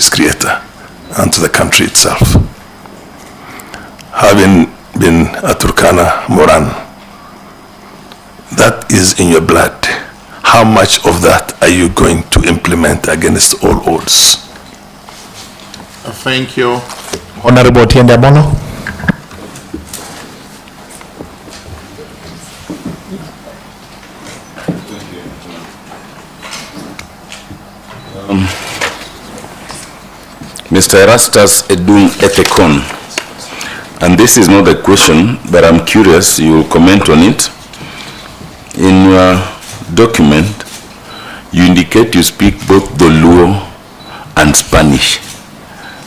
his creator and to the country itself. Having been a Turkana Moran, that is in your blood. How much of that are you going to implement against all odds? Thank you. Honorable Otiende Abono. Mr. Erastus Edung Ethekon, and this is not a question, but I'm curious, you will comment on it. In your document, you indicate you speak both the Luo and Spanish.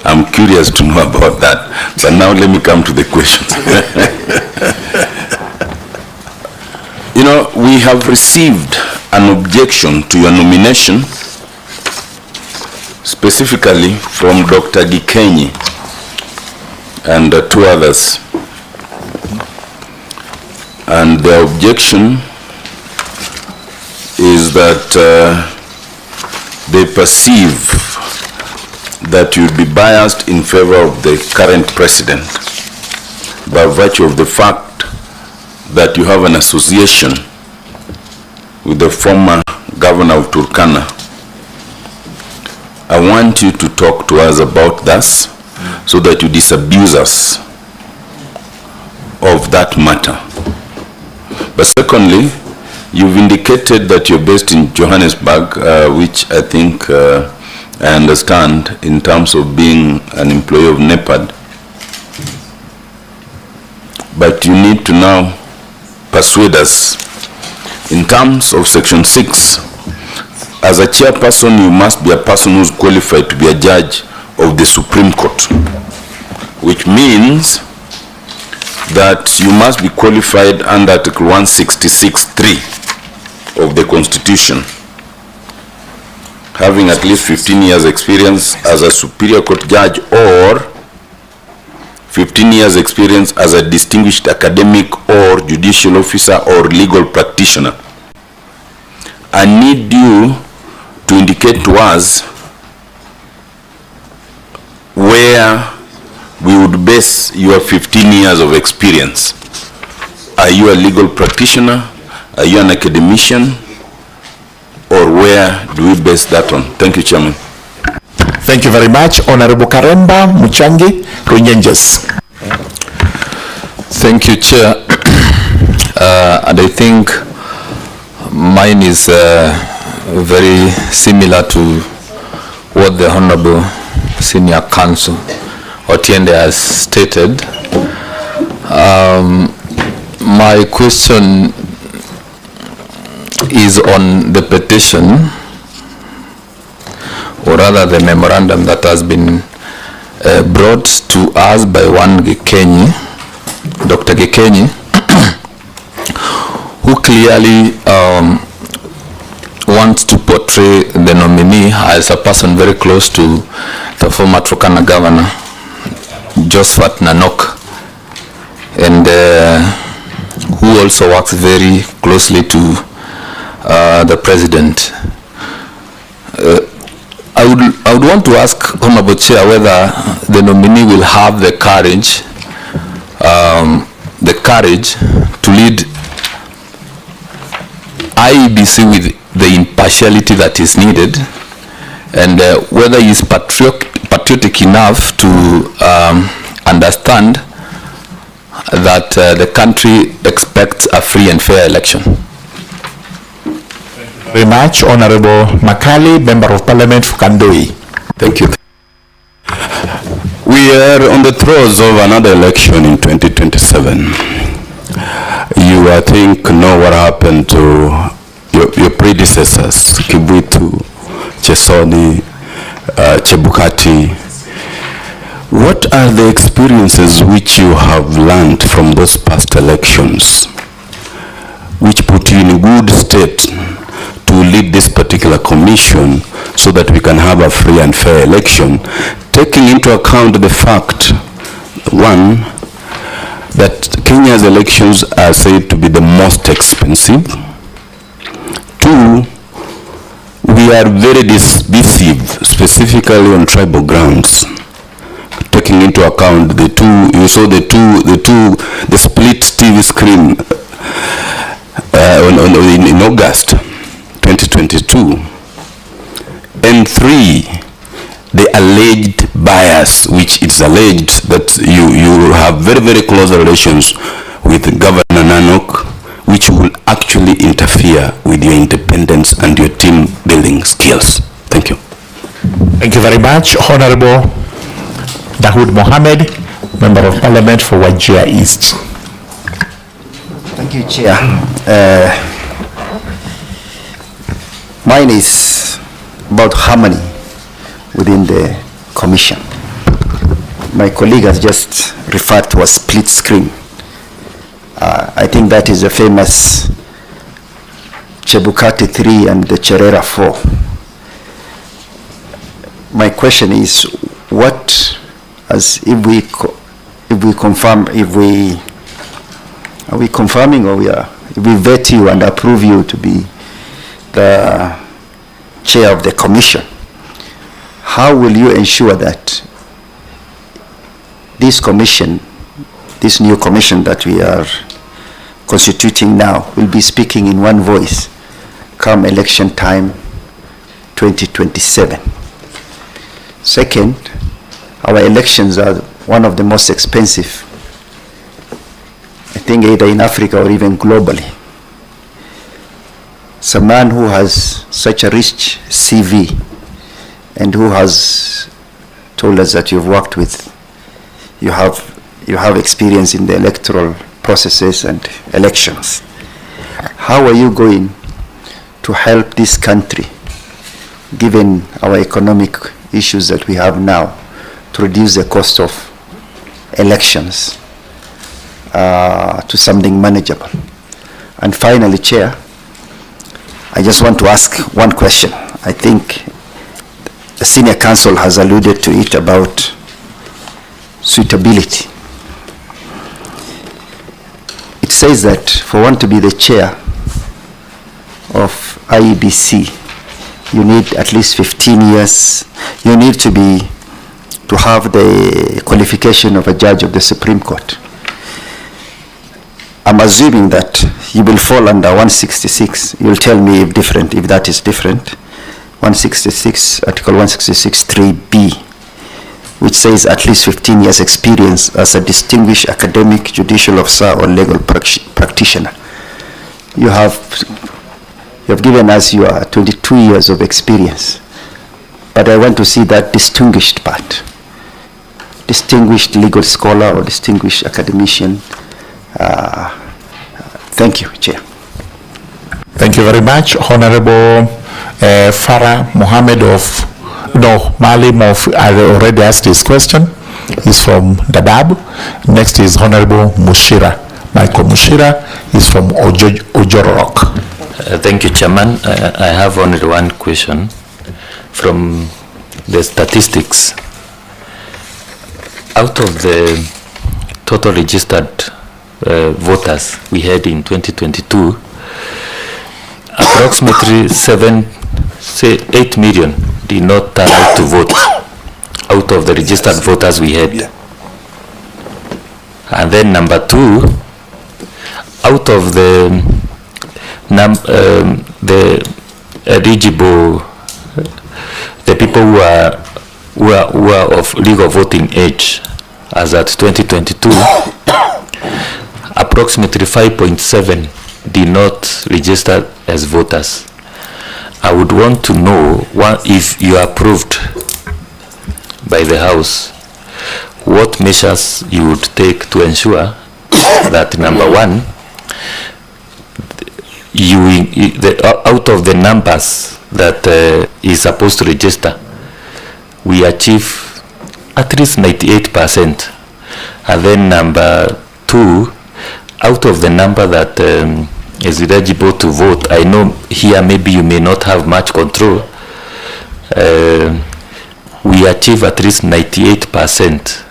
I'm curious to know about that, but now let me come to the question. You know, we have received an objection to your nomination, specifically from Dr. Gikenyi and two others. And the objection is that they perceive that you'd be biased in favor of the current president by virtue of the fact that you have an association with the former governor of Turkana. I want you to talk to us about this so that you disabuse us of that matter. But secondly, you've indicated that you're based in Johannesburg, which I think I understand in terms of being an employee of NEPAD. But you need to now persuade us in terms of Section 6. As a chairperson, you must be a person who's qualified to be a judge of the Supreme Court, which means that you must be qualified under Article 166(3) of the Constitution, having at least 15 years experience as a Superior Court judge or 15 years experience as a distinguished academic or judicial officer or legal practitioner. I need you to indicate to us where we would base your 15 years of experience. Are you a legal practitioner? Are you an academician? Or where do we base that on? Thank you, Chairman. Thank you very much. Honorable Karemba Muchangi Runyenjes. Thank you, Chair. And I think mine is very similar to what the Honorable Senior Counsel Otiende has stated. My question is on the petition, or rather the memorandum that has been brought to us by one Gikenyi, Dr. Gikenyi, who clearly wants to portray the nominee as a person very close to the former Turkana governor, Josephat Nanok, and who also works very closely to the president. I would want to ask Honorable Chair whether the nominee will have the courage to lead Iebc with the impartiality that is needed, and whether he is patriotic enough to understand that the country expects a free and fair election. Very much. Honorable Makali, Member of Parliament for Kandoi. Thank you. We are on the throes of another election in 2027. You, I think, know what happened to your predecessors, Kibutu, Chesoni, Chebukati. What are the experiences which you have learned from those past elections, which put you in a good state to lead this particular commission so that we can have a free and fair election, taking into account the fact, one, that Kenya's elections are said to be the most expensive. Two, We are very dismissive, specifically on tribal grounds, taking into account the two, you saw the split TV screen in August 2022. And 3, the alleged bias, which is alleged that you have very, very close relations with Governor Nanok, which will actually interfere with your independence and your team building skills. Thank you. Thank you very much. Honorable Dawood Mohammed, Member of Parliament for Wajir East. Thank you, Chair. Mine is about harmony within the Commission. My colleague has just referred to a split screen. I think that is a famous Chebukati 3 and the Cherera 4. My question is, what, as if we confirm, are we confirming, or if we vet you and approve you to be the chair of the commission, how will you ensure that this commission, this new commission that we are constituting now, will be speaking in one voice come election time 2027? Second, our elections are one of the most expensive, I think, either in Africa or even globally. So a man who has such a rich CV and who has told us that you've worked with, you have experience in the electoral processes and elections. How are you going to help this country, given our economic issues that we have now, to reduce the cost of elections to something manageable? And finally, Chair, I just want to ask one question. I think the senior counsel has alluded to it about suitability. It says that for one to be the chair of Iebc, you need at least 15 years. You need to have the qualification of a judge of the Supreme Court. I'm assuming that you will fall under 166. You'll tell me if that is different. 166, Article 166 3B, which says at least 15 years experience as a distinguished academic, judicial officer, or legal practitioner. You have given us your 22 years of experience, but I want to see that distinguished part. Distinguished legal scholar or distinguished academician. Thank you, Chair. Thank you very much. Honorable Farah Mohammed Malim already asked his question. He's from Dadaab. Next is Honorable Mushira. Michael Mushira is from Ojorok. Thank you, Chairman. I have only one question. From the statistics, out of the total registered voters we had in 2022, approximately 8 million did not turn out to vote out of the registered voters we had. Yeah. And then number 2, out of the eligible, the people who are of legal voting age as at 2022, approximately 5.7 did not register as voters. I would want to know if you are approved by the House, what measures you would take to ensure that, number 1, out of the numbers that is supposed to register, we achieve at least 98%. And then number 2, out of the number that is eligible to vote, I know here maybe you may not have much control, we achieve at least 98%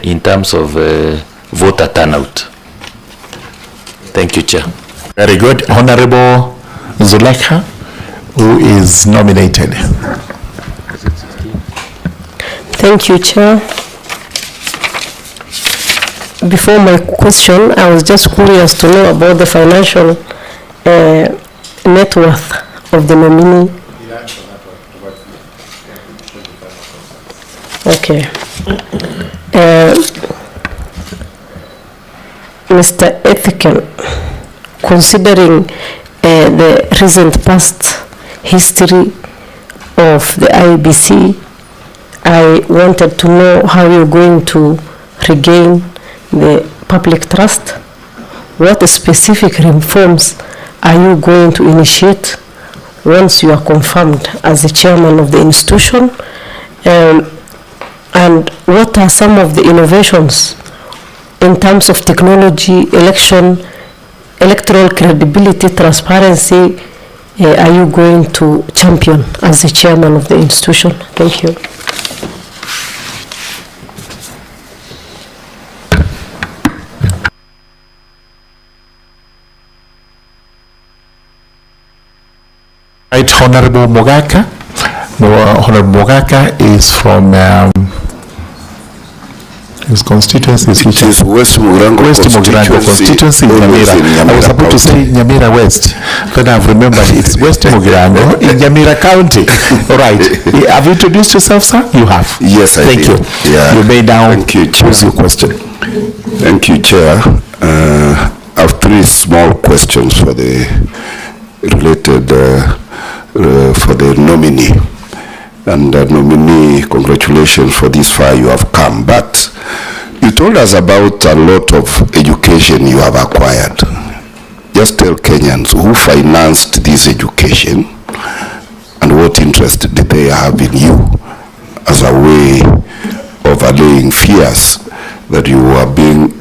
in terms of voter turnout. Thank you, Chair. Very good. Honorable Zulekha, who is nominated. Thank you, Chair. Before my question, I was just curious to know about the financial net worth of the nominee. Okay. Mr. Ethical, considering the recent past history of the Iebc, I wanted to know how you're going to regain the public trust. What specific reforms are you going to initiate once you are confirmed as the chairman of the institution? And what are some of the innovations in terms of technology, electoral credibility, transparency, are you going to champion as the chairman of the institution? Thank you. Right, Honorable Mogaka. Honorable Mogaka is from his constituency is which is West Mugirango constituency in Nyamira. I was about to say Nyamira West, then I've remembered it's West Mugirango in Nyamira County. All right. Have you introduced yourself, sir? You have. Yes, I Thank did. you. Yeah. You may now Thank you, Chair. choose your question. Thank you, Chair. I have three small questions for the related for the nominee. And nominee, congratulations for this far you have come. But you told us about a lot of education you have acquired. Just tell Kenyans who financed this education and what interest did they have in you as a way of allaying fears that you are being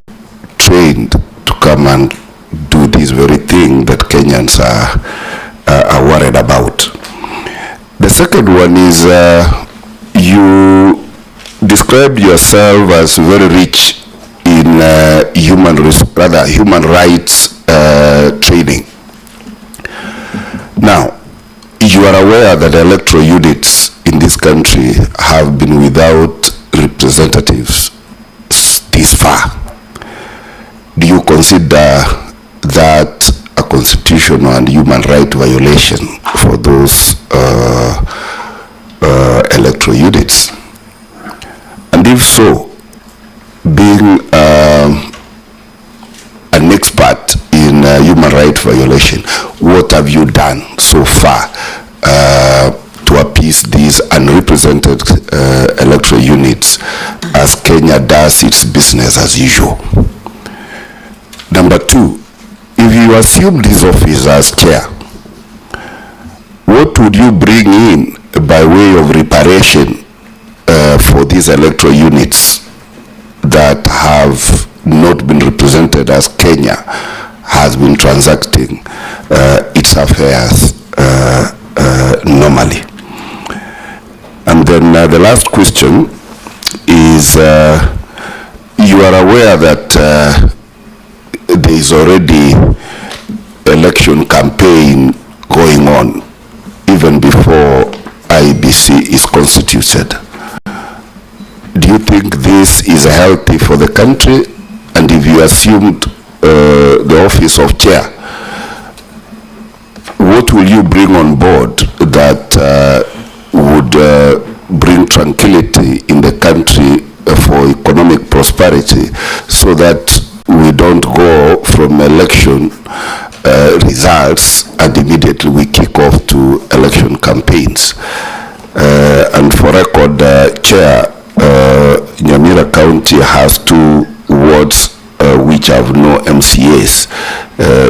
trained to come and do this very thing that Kenyans are worried about. The second one is you described yourself as very rich in human rights training. Now, you are aware that electoral units in this country have been without representatives this far. Do you consider that a constitutional and human right violation for those electoral units? And if so, being an expert in human right violation, what have you done so far to appease these unrepresented electoral units as Kenya does its business as usual? Number two, if you assume this office as chair, what would you bring in by way of reparation for these electoral units that have not been represented as Kenya has been transacting its affairs normally? And then the last question is, you are aware that there is already election campaign going on even before Iebc is constituted. Do you think this is healthy for the country? And if you assumed the office of chair, what will you bring on board that would bring tranquility in the country for economic prosperity, so that we don't go from election results and immediately we kick off to election campaigns? And for record, Chair, Nyamira County has 2 wards which have no MCAs,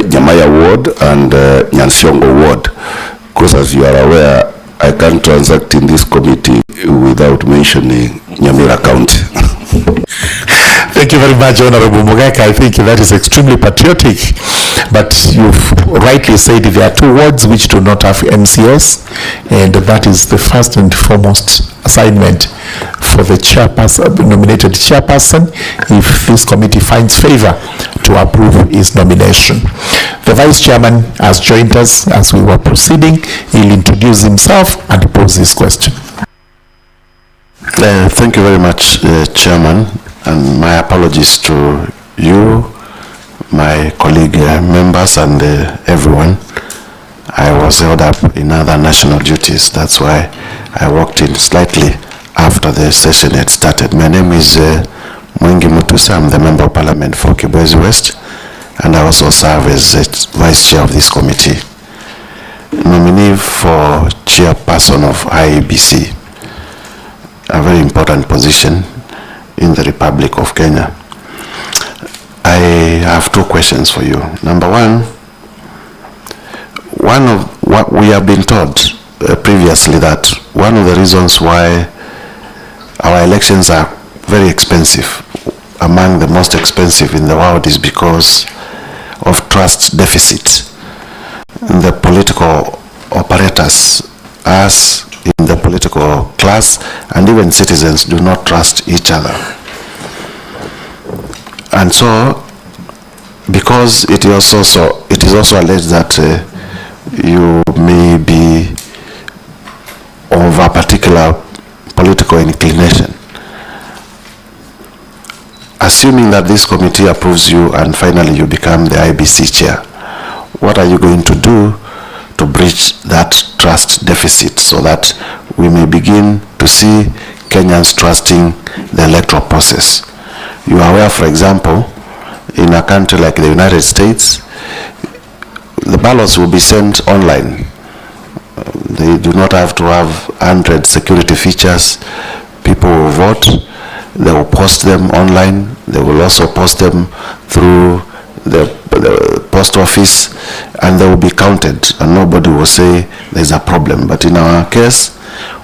Nyamaya Ward and Nyansiongo Ward, because as you are aware, I can't transact in this committee without mentioning Nyamira County. Thank you very much, Honorable Mogaka. I think that is extremely patriotic. But you've rightly said there are 2 wards which do not have MCS, and that is the first and foremost assignment for the chairperson, nominated chairperson, if this committee finds favor to approve his nomination. The Vice Chairman has joined us as we were proceeding. He'll introduce himself and pose his question. Thank you very much, Chairman, and my apologies to you, my colleague members, and everyone. I was held up in other national duties. That's why I walked in slightly after the session had started. My name is Mwengi Mutusa. I'm the Member of Parliament for Kibwezi West, and I also serve as Vice Chair of this committee. Nominee for Chairperson of Iebc, a very important position in the Republic of Kenya. I have two questions for you. Number one of what we have been told previously, that one of the reasons why our elections are very expensive, among the most expensive in the world, is because of trust deficit. The political operators, us in the political class, and even citizens do not trust each other. And so, because it is also alleged that you may be of a particular political inclination, assuming that this committee approves you and finally you become the Iebc chair, what are you going to do to bridge that trust deficit so that we may begin to see Kenyans trusting the electoral process? You are aware, for example, in a country like the United States, the ballots will be sent online. They do not have to have 100 security features. People will vote. They will post them online. They will also post them through the post office, and they will be counted, and nobody will say there's a problem. But in our case,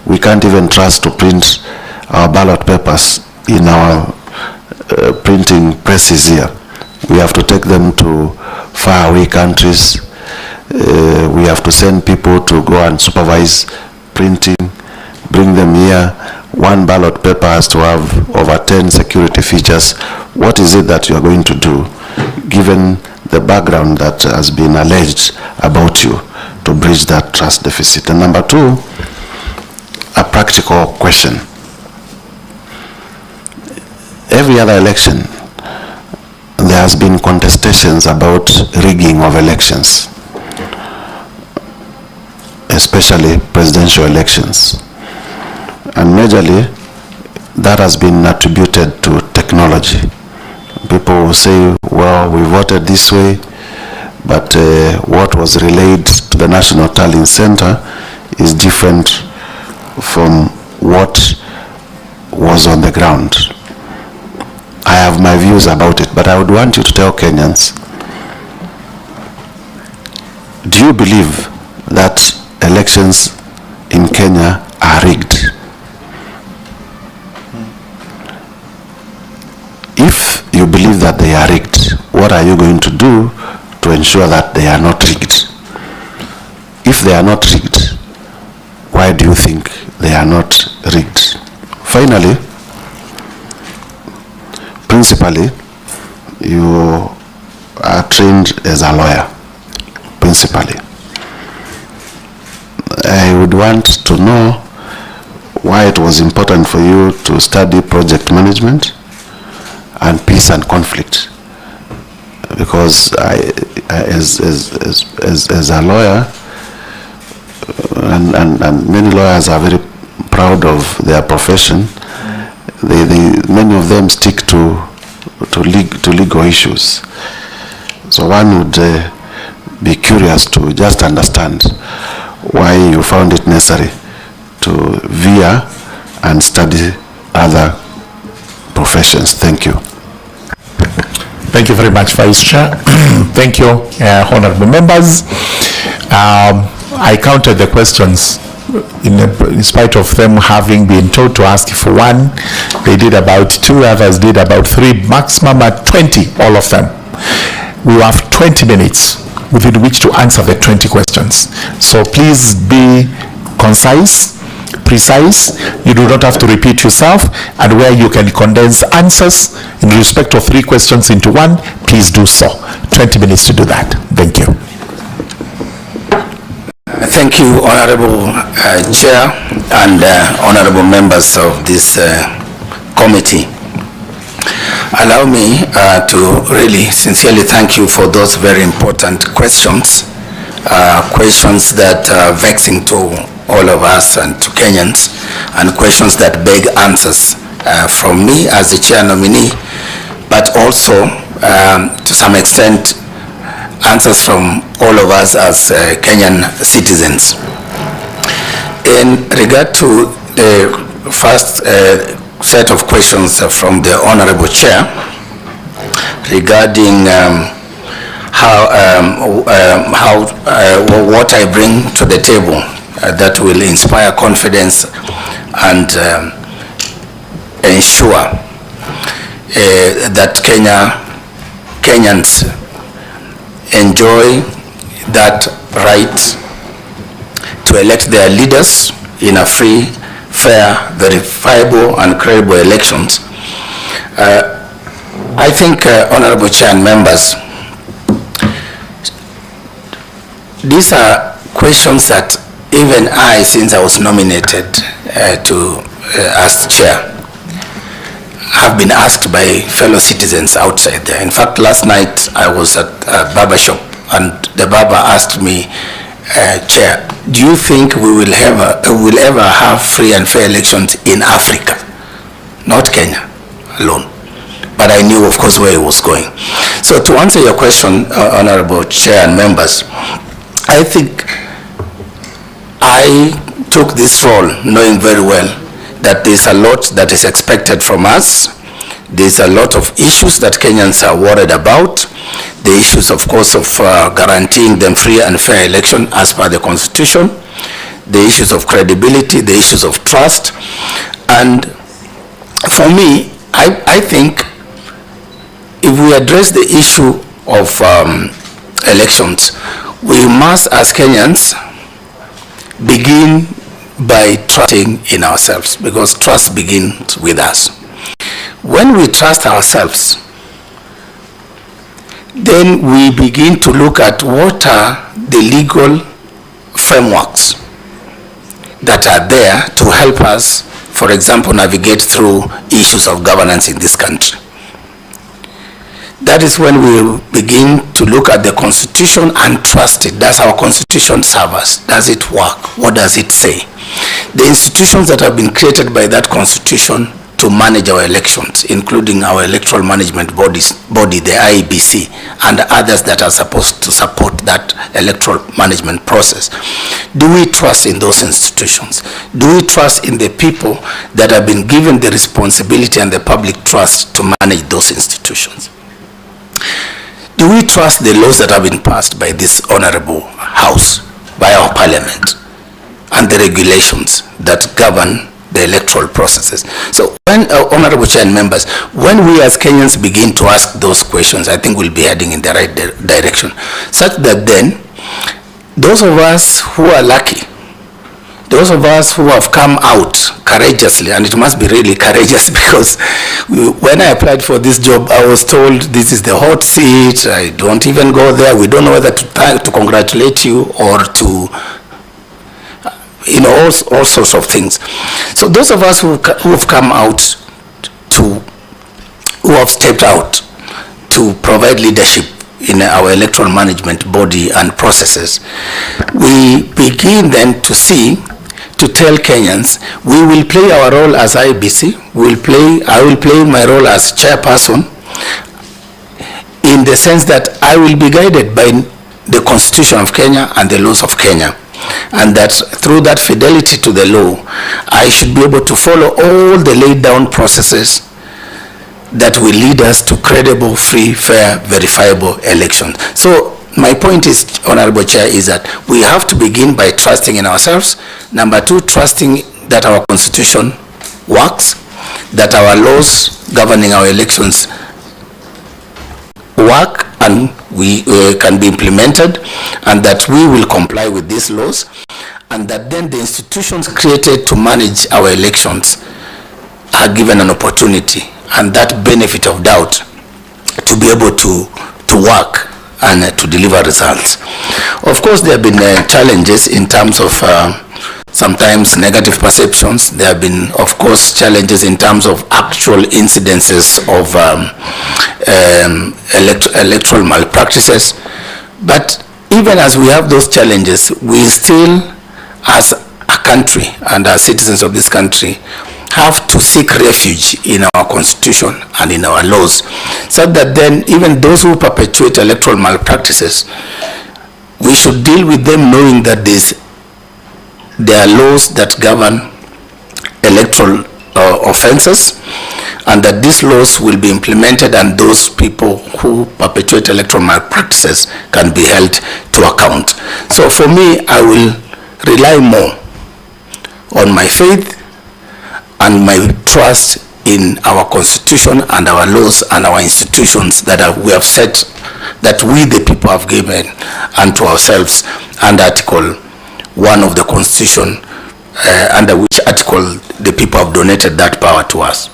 we can't even trust to print our ballot papers in our printing presses here. We have to take them to faraway countries. We have to send people to go and supervise printing, bring them here. One ballot paper has to have over 10 security features. What is it that you are going to do, given the background that has been alleged about you, to bridge that trust deficit? And number two, a practical question. Every other election, there has been contestations about rigging of elections, especially presidential elections. And majorly, that has been attributed to technology. People will say, well, we voted this way, but what was relayed to the National Tallying Center is different from what was on the ground. I have my views about it, but I would want you to tell Kenyans, do you believe that elections in Kenya are rigged? If you believe that they are rigged, what are you going to do to ensure that they are not rigged? If they are not rigged, why do you think they are not rigged? Finally, principally, you are trained as a lawyer, principally. I would want to know why it was important for you to study project management and peace and conflict, because as a lawyer, and many lawyers are very proud of their profession, many of them stick to legal issues. So one would be curious to just understand why you found it necessary to veer and study other professions. Thank you. Thank you very much, Vice Chair. Thank you, honorable members. I counted the questions in spite of them having been told to ask for one. They did about 2, others did about 3, maximum at 20, all of them. We have 20 minutes within which to answer the 20 questions. So please be concise, precise, you do not have to repeat yourself, and where you can condense answers in respect of 3 questions into 1, please do so. 20 minutes to do that. Thank you. Thank you, Honorable Chair and Honorable members of this committee. Allow me to really sincerely thank you for those very important questions, questions that are vexing to all of us and to Kenyans, and questions that beg answers from me as the chair nominee, but also to some extent answers from all of us as Kenyan citizens. In regard to the first set of questions from the Honorable Chair regarding what I bring to the table that will inspire confidence and ensure that Kenyans enjoy that right to elect their leaders in a free, fair, verifiable and credible elections. I think, Honorable Chair and members, these are questions that even I, since I was nominated as chair, have been asked by fellow citizens outside there. In fact, last night I was at a barber shop and the barber asked me, Chair, do you think we will ever have free and fair elections in Africa? Not Kenya alone. But I knew, of course, where it was going. So to answer your question, Honorable Chair and members, I think I took this role knowing very well that there's a lot that is expected from us. There's a lot of issues that Kenyans are worried about. The issues, of course, of guaranteeing them free and fair election as per the Constitution. The issues of credibility, the issues of trust. And for me, I think if we address the issue of elections, we must, as Kenyans, begin by trusting in ourselves, because trust begins with us. When we trust ourselves, then we begin to look at what are the legal frameworks that are there to help us, for example, navigate through issues of governance in this country. That is when we begin to look at the Constitution and trust it. Does our Constitution serve us? Does it work? What does it say? The institutions that have been created by that Constitution to manage our elections, including our electoral management body, the Iebc, and others that are supposed to support that electoral management process. Do we trust in those institutions? Do we trust in the people that have been given the responsibility and the public trust to manage those institutions? Do we trust the laws that have been passed by this honorable house, by our parliament, and the regulations that govern the electoral processes? So when, Honorable Chair and members, when we as Kenyans begin to ask those questions, I think we'll be heading in the right direction, such that then those of us who are lucky, those of us who have come out courageously, and it must be really courageous, because when I applied for this job, I was told this is the hot seat, I don't even go there, we don't know whether to congratulate you or to, you know, all sorts of things. So those of us who have come out who have stepped out to provide leadership in our electoral management body and processes, we begin then to tell Kenyans, we will play our role as Iebc, I will play my role as chairperson, in the sense that I will be guided by the Constitution of Kenya and the laws of Kenya, and that through that fidelity to the law, I should be able to follow all the laid down processes that will lead us to credible, free, fair, verifiable elections. So my point is, Honorable Chair, is that we have to begin by trusting in ourselves. Number two, trusting that our Constitution works, that our laws governing our elections work and we can be implemented, and that we will comply with these laws. and that then the institutions created to manage our elections are given an opportunity and that benefit of doubt to be able to work and to deliver results. Of course, there have been challenges in terms of sometimes negative perceptions. There have been, of course, challenges in terms of actual incidences of electoral malpractices. But even as we have those challenges, we still, as a country and as citizens of this country, have to seek refuge in our constitution and in our laws, so that then even those who perpetuate electoral malpractices, we should deal with them knowing that there are laws that govern electoral offenses, and that these laws will be implemented and those people who perpetuate electoral malpractices can be held to account. So for me, I will rely more on my faith and my trust in our constitution and our laws and our institutions that we have set, that we the people have given unto ourselves under Article 1 of the Constitution, under which article the people have donated that power to us.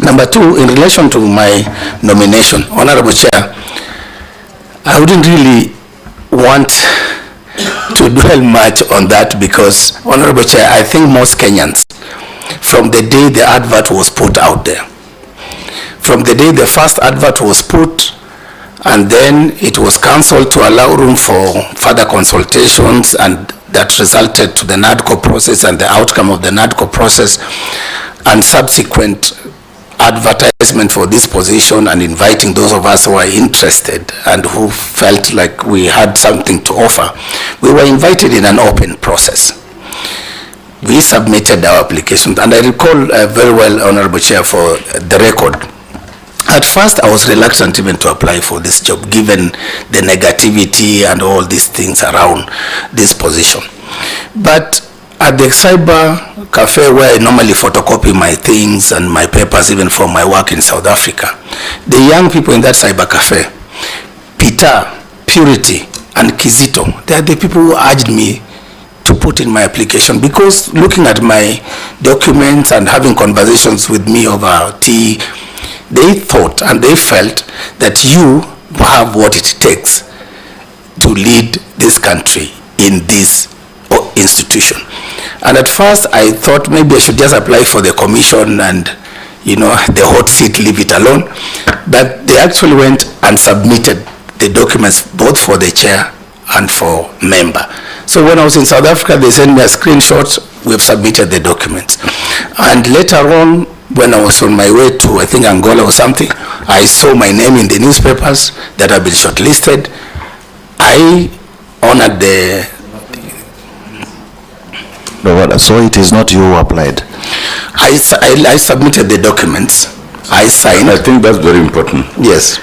Number 2, in relation to my nomination, Honorable Chair, I wouldn't really want to dwell much on that because, Honorable Chair, I think most Kenyans, from the day the advert was put out there, from the day the first advert was put and then it was cancelled to allow room for further consultations, and that resulted to the NADCO process and the outcome of the NADCO process and subsequent advertisement for this position and inviting those of us who are interested and who felt like we had something to offer. We were invited in an open process. We submitted our applications, and I recall very well, Honorable Chair, for the record, at first I was reluctant even to apply for this job given the negativity and all these things around this position. But at the cyber cafe where I normally photocopy my things and my papers even for my work in South Africa, the young people in that cyber cafe, Peter, Purity and Kizito, they are the people who urged me to put in my application, because looking at my documents and having conversations with me over tea, they thought and they felt that you have what it takes to lead this country in this institution. And at first I thought maybe I should just apply for the commission and, you know, the hot seat, leave it alone. But they actually went and submitted the documents both for the chair and for member. So when I was in South Africa, they sent me a screenshot. We've submitted the documents. And later on, when I was on my way to, I think, Angola or something, I saw my name in the newspapers that I've been shortlisted. I honored the... No, so it is not you who applied? I submitted the documents. I signed. I think that's very important. Yes.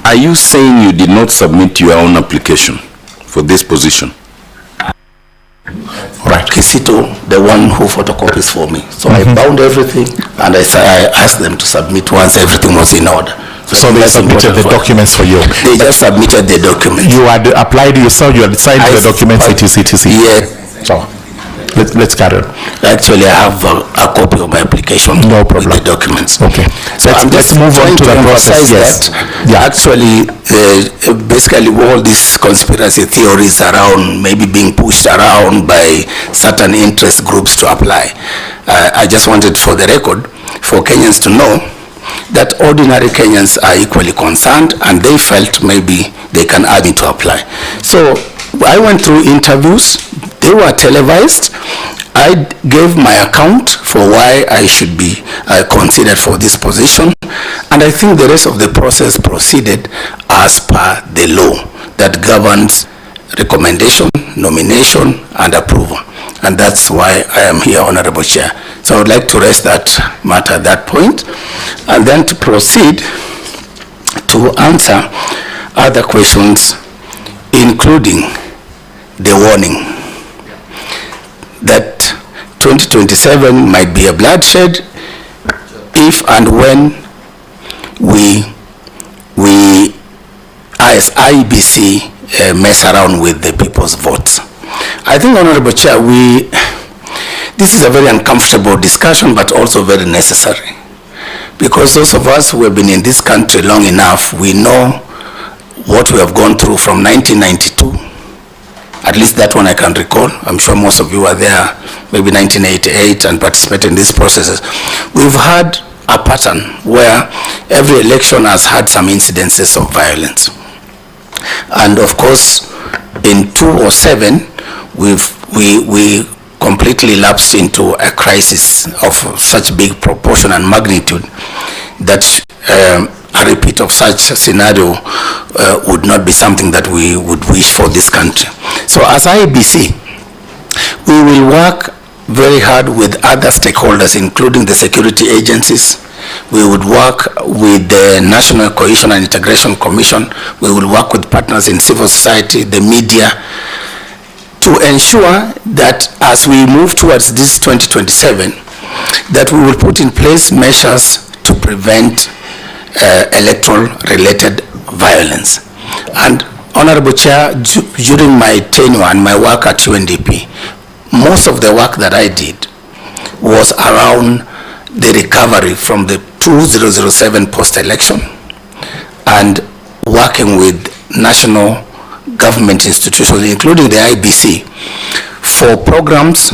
Are you saying you did not submit your own application for this position? Right. Kisito, the one who photocopies for me. So I bound everything and I asked them to submit once everything was in order. So they submitted the documents for you? They just submitted the documents. You had applied yourself, you had signed the documents, etc. Yes. So let's carry on. Actually, I have a copy of my application. No problem. With the documents. Okay. So let's move on to the process. Yes. Yeah. Actually, basically all these conspiracy theories around maybe being pushed around by certain interest groups to apply. I just wanted, for the record, for Kenyans to know that ordinary Kenyans are equally concerned and they felt maybe they can add me to apply. So I went through interviews. They were televised. I gave my account for why I should be considered for this position, and I think the rest of the process proceeded as per the law that governs recommendation, nomination, and approval. And that's why I am here, Honorable Chair. So I would like to rest that matter at that point, and then to proceed to answer other questions, including the warning that 2027 might be a bloodshed if and when we as Iebc mess around with the people's votes. I think, Honorable Chair, this is a very uncomfortable discussion, but also very necessary. Because those of us who have been in this country long enough, we know what we have gone through from 1992. At least that one I can recall. I'm sure most of you were there, maybe 1988, and participated in these processes. We've had a pattern where every election has had some incidences of violence. And of course, in 2007, we completely lapsed into a crisis of such big proportion and magnitude that a repeat of such a scenario would not be something that we would wish for this country. So as IEBC, we will work very hard with other stakeholders, including the security agencies. We would work with the National Cohesion and Integration Commission. We will work with partners in civil society, the media, to ensure that as we move towards this 2027, that we will put in place measures to prevent electoral-related violence. And Honorable Chair, during my tenure and my work at UNDP, most of the work that I did was around the recovery from the 2007 post-election and working with national government institutions, including the IBC, for programs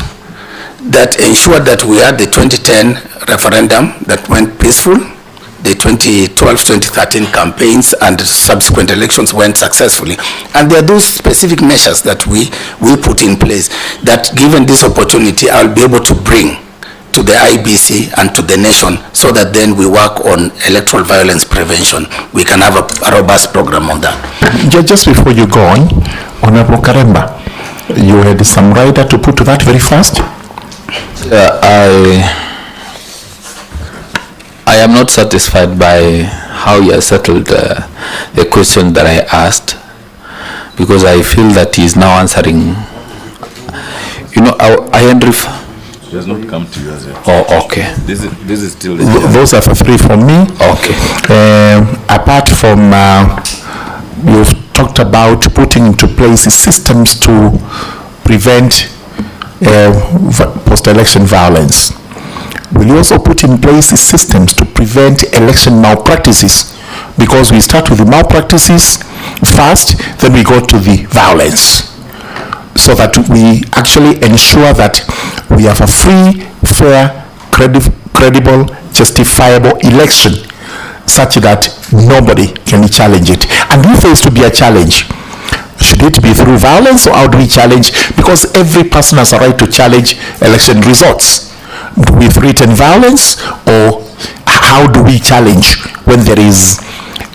that ensured that we had the 2010 referendum that went peaceful, the 2012-2013 campaigns and subsequent elections went successfully. And there are those specific measures that we put in place that, given this opportunity, I'll be able to bring to the IBC and to the nation, so that then we work on electoral violence prevention. We can have a robust program on that. Just before you go on, Honorable Karemba, you had some rider to put to that very fast? I am not satisfied by how you have settled the question that I asked, because I feel that he is now answering. You know, He has not come to you as yet. Oh, okay. This is still the Those are for free from me. Okay. Apart from, you've talked about putting into place systems to prevent post-election violence. Will you also put in place systems to prevent election malpractices? Because we start with the malpractices first, then we go to the violence, so that we actually ensure that we have a free, fair, credible, justifiable election, such that nobody can challenge it. And if there is to be a challenge, should it be through violence, or how do we challenge? Because every person has a right to challenge election results. With written violence, or how do we challenge when there is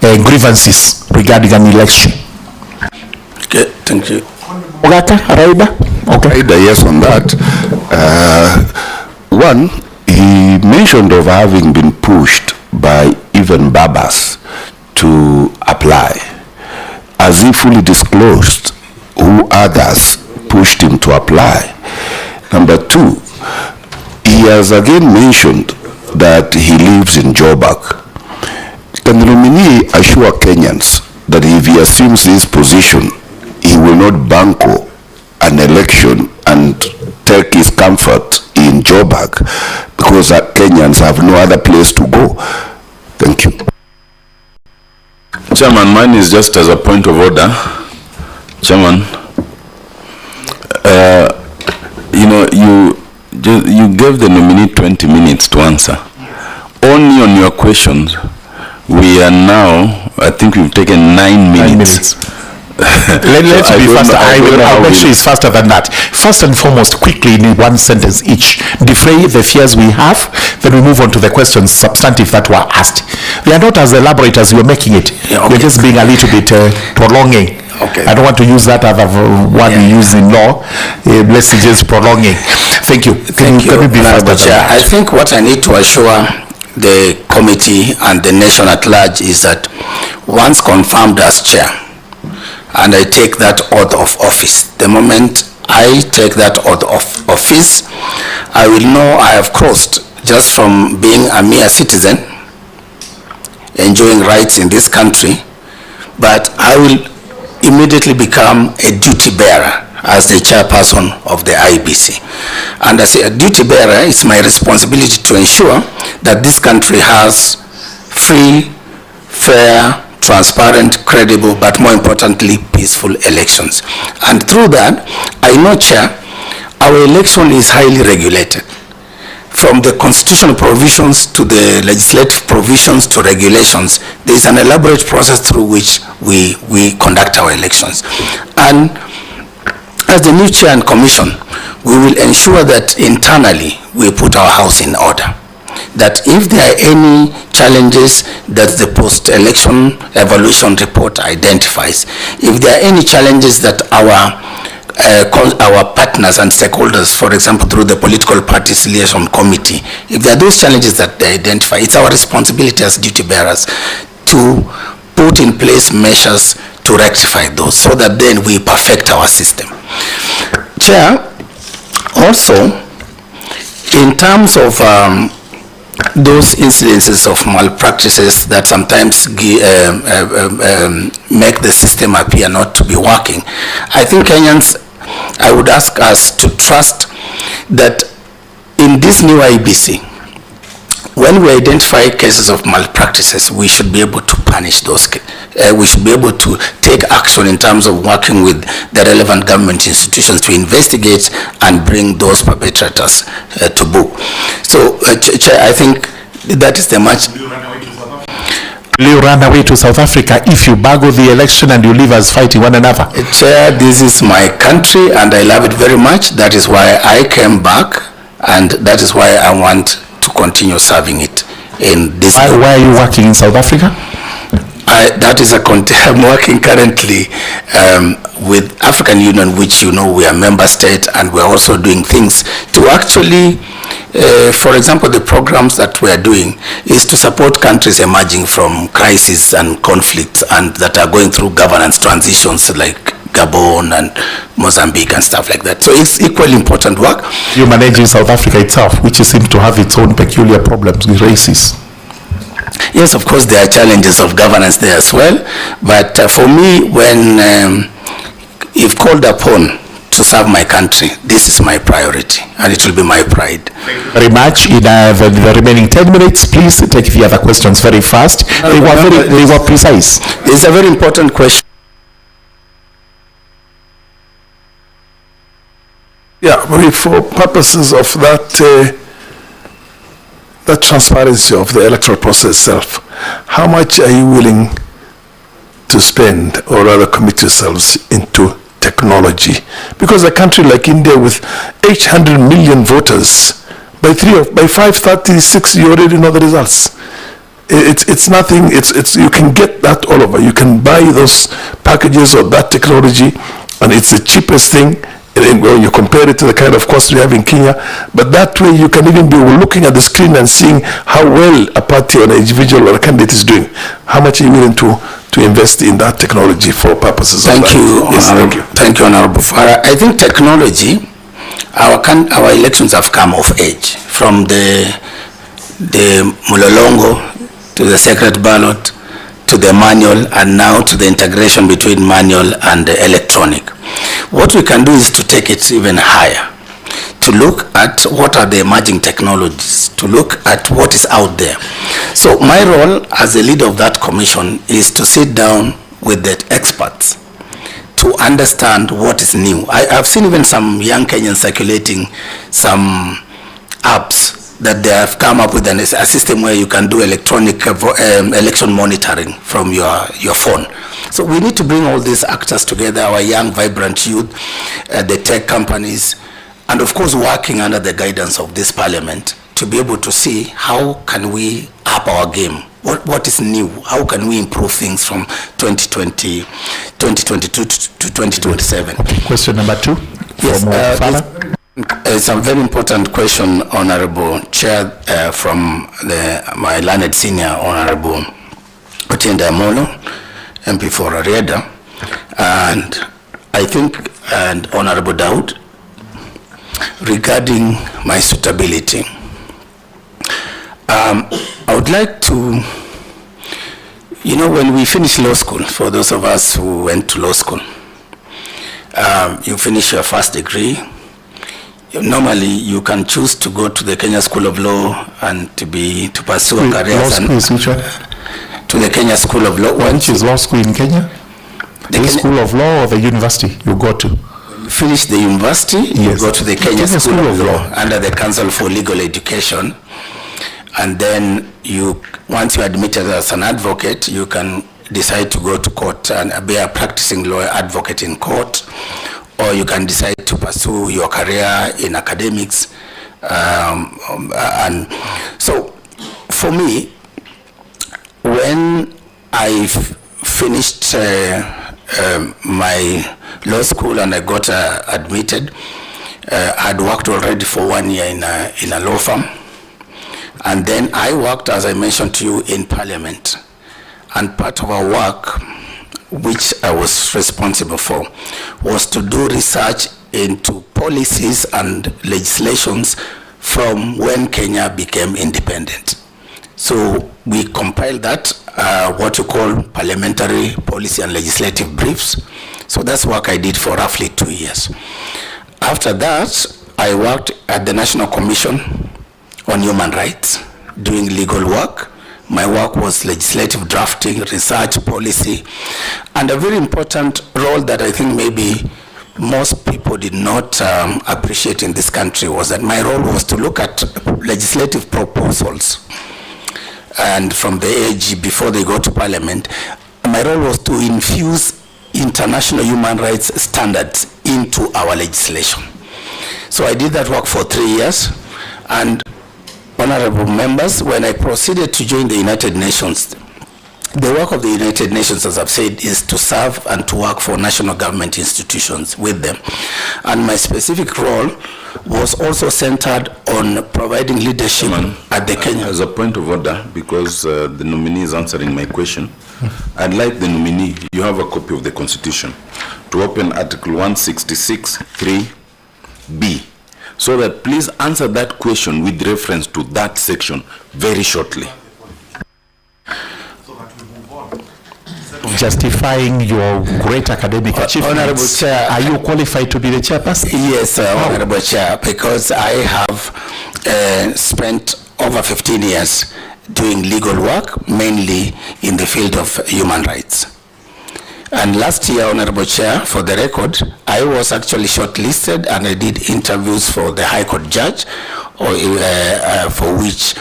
grievances regarding an election? Okay, thank you. Ogata, Raida? Okay. Raida, yes, on that. One, he mentioned of having been pushed by even Babas to apply. Has he fully disclosed who others pushed him to apply? Number two, he has again mentioned that he lives in Iebc. Can the nominee assure Kenyans that if he assumes this position, he will not banco an election and take his comfort in Iebc, because Kenyans have no other place to go? Thank you. Chairman, mine is just as a point of order. Chairman, you know, you gave the nominee 20 minutes to answer. Only on your questions, we are now, I think we've taken 9 minutes. Let's be faster. I'll make sure it's faster than that. First and foremost, quickly in one sentence each, defray the fears we have, then we move on to the questions substantive that were asked. They are not as elaborate as you're making it. Yeah, okay. You're just being a little bit prolonging. Okay. I don't want to use that other word we use in law. Let's suggest prolonging. Thank you. Thank you. Can we be faster than that? I think what I need to assure the committee and the nation at large is that once confirmed as chair, and I take that oath of office, the moment I take that oath of office, I will know I have crossed just from being a mere citizen, enjoying rights in this country, but I will immediately become a duty bearer. as the chairperson of the IEBC. And as a duty bearer, it's my responsibility to ensure that this country has free, fair, transparent, credible, but more importantly, peaceful elections. And through that, I know, Chair, our election is highly regulated. From the constitutional provisions to the legislative provisions to regulations, there is an elaborate process through which we conduct our elections. And as the new chair and commission, we will ensure that internally we put our house in order. That if there are any challenges that the post-election evaluation report identifies, if there are any challenges that our partners and stakeholders, for example, through the political parties liaison committee, if there are those challenges that they identify, it's our responsibility as duty bearers to put in place measures to rectify those, so that then we perfect our system. Chair, also, in terms of those incidences of malpractices that sometimes make the system appear not to be working, I think Kenyans, I would ask us to trust that in this new IEBC, when we identify cases of malpractices, we should be able to punish those. We should be able to take action in terms of working with the relevant government institutions to investigate and bring those perpetrators to book. So, Chair, I think that is the much. Will you run away to South Africa if you baggle the election and you leave us fighting one another? Chair, this is my country and I love it very much. That is why I came back, and that is why I want to continue serving it in this. Why are you working in South Africa? I'm working currently with African Union, which you know we are member state, and we're also doing things to actually, for example, the programs that we're doing is to support countries emerging from crisis and conflicts and that are going through governance transitions like Gabon and Mozambique and stuff like that. So it's equally important work. You manage in South Africa itself, which seems to have its own peculiar problems with races. Yes, of course, there are challenges of governance there as well. But for me, when if called upon to serve my country, this is my priority, and it will be my pride. Thank you very much. In the remaining 10 minutes, please take the other questions very fast. They were precise. It's a very important question. Yeah, but for purposes of that transparency of the electoral process itself, how much are you willing to spend, or rather commit yourselves into technology? Because a country like India with 800 million voters, by 5:36 you already know the results. It's nothing. It's you can get that all over. You can buy those packages or that technology, and it's the cheapest thing when you compare it to the kind of cost we have in Kenya. But that way you can even be looking at the screen and seeing how well a party or an individual or a candidate is doing. How much are you willing to invest in that technology for purposes of that? Thank you, Honorable Farah. I think technology, our elections have come of age, from the Mulolongo to the secret ballot to the manual, and now to the integration between manual and the electronic. What we can do is to take it even higher, to look at what are the emerging technologies, to look at what is out there. So my role as the leader of that commission is to sit down with the experts to understand what is new. I've seen even some young Kenyans circulating some apps that they have come up with a system where you can do electronic election monitoring from your phone. So we need to bring all these actors together, our young, vibrant youth, the tech companies, and of course working under the guidance of this parliament to be able to see how can we up our game. What is new? How can we improve things from 2022 to 2027? Question number 2. Yes, it's a very important question, Honorable Chair, from my learned senior, Honorable Otiende Amolo, MP for Arieda, and I think, and Honorable Daud, regarding my suitability. I would like to, when we finish law school, for those of us who went to law school, you finish your first degree. Normally, you can choose to go to the Kenya School of Law and to pursue a career. Law school is which one? To the Kenya School of Law. Which is law school in Kenya? The School of Law or the university you go to? Finish the university, you Yes. go to the Kenya School of Law under the Council for Legal Education. And then once you're admitted as an advocate, you can decide to go to court and be a practicing lawyer advocate in court, or you can decide to pursue your career in academics. And so for me, when I finished my law school and I got admitted, I'd worked already for 1 year in a law firm. And then I worked, as I mentioned to you, in Parliament. And part of our work, which I was responsible for, was to do research into policies and legislations from when Kenya became independent. So we compiled that, what you call parliamentary policy and legislative briefs. So that's work I did for roughly 2 years. After that, I worked at the National Commission on Human Rights, doing legal work. My work was legislative drafting, research, policy, and a very important role that I think maybe most people did not appreciate in this country was that my role was to look at legislative proposals. And from the AG, before they go to Parliament, my role was to infuse international human rights standards into our legislation. So I did that work for 3 years, and honorable members, when I proceeded to join the United Nations, the work of the United Nations, as I've said, is to serve and to work for national government institutions with them. And my specific role was also centered on providing leadership at the Kenya. As a point of order, because the nominee is answering my question, I'd like the nominee, you have a copy of the Constitution, to open Article 166, 3B. So that please answer that question with reference to that section very shortly. Justifying your great academic achievements. Honorable Chair, are you qualified to be the chairperson? Yes, Honorable Chair, because I have spent over 15 years doing legal work, mainly in the field of human rights. And last year, Honorable Chair, for the record, I was actually shortlisted and I did interviews for the High Court judge, for which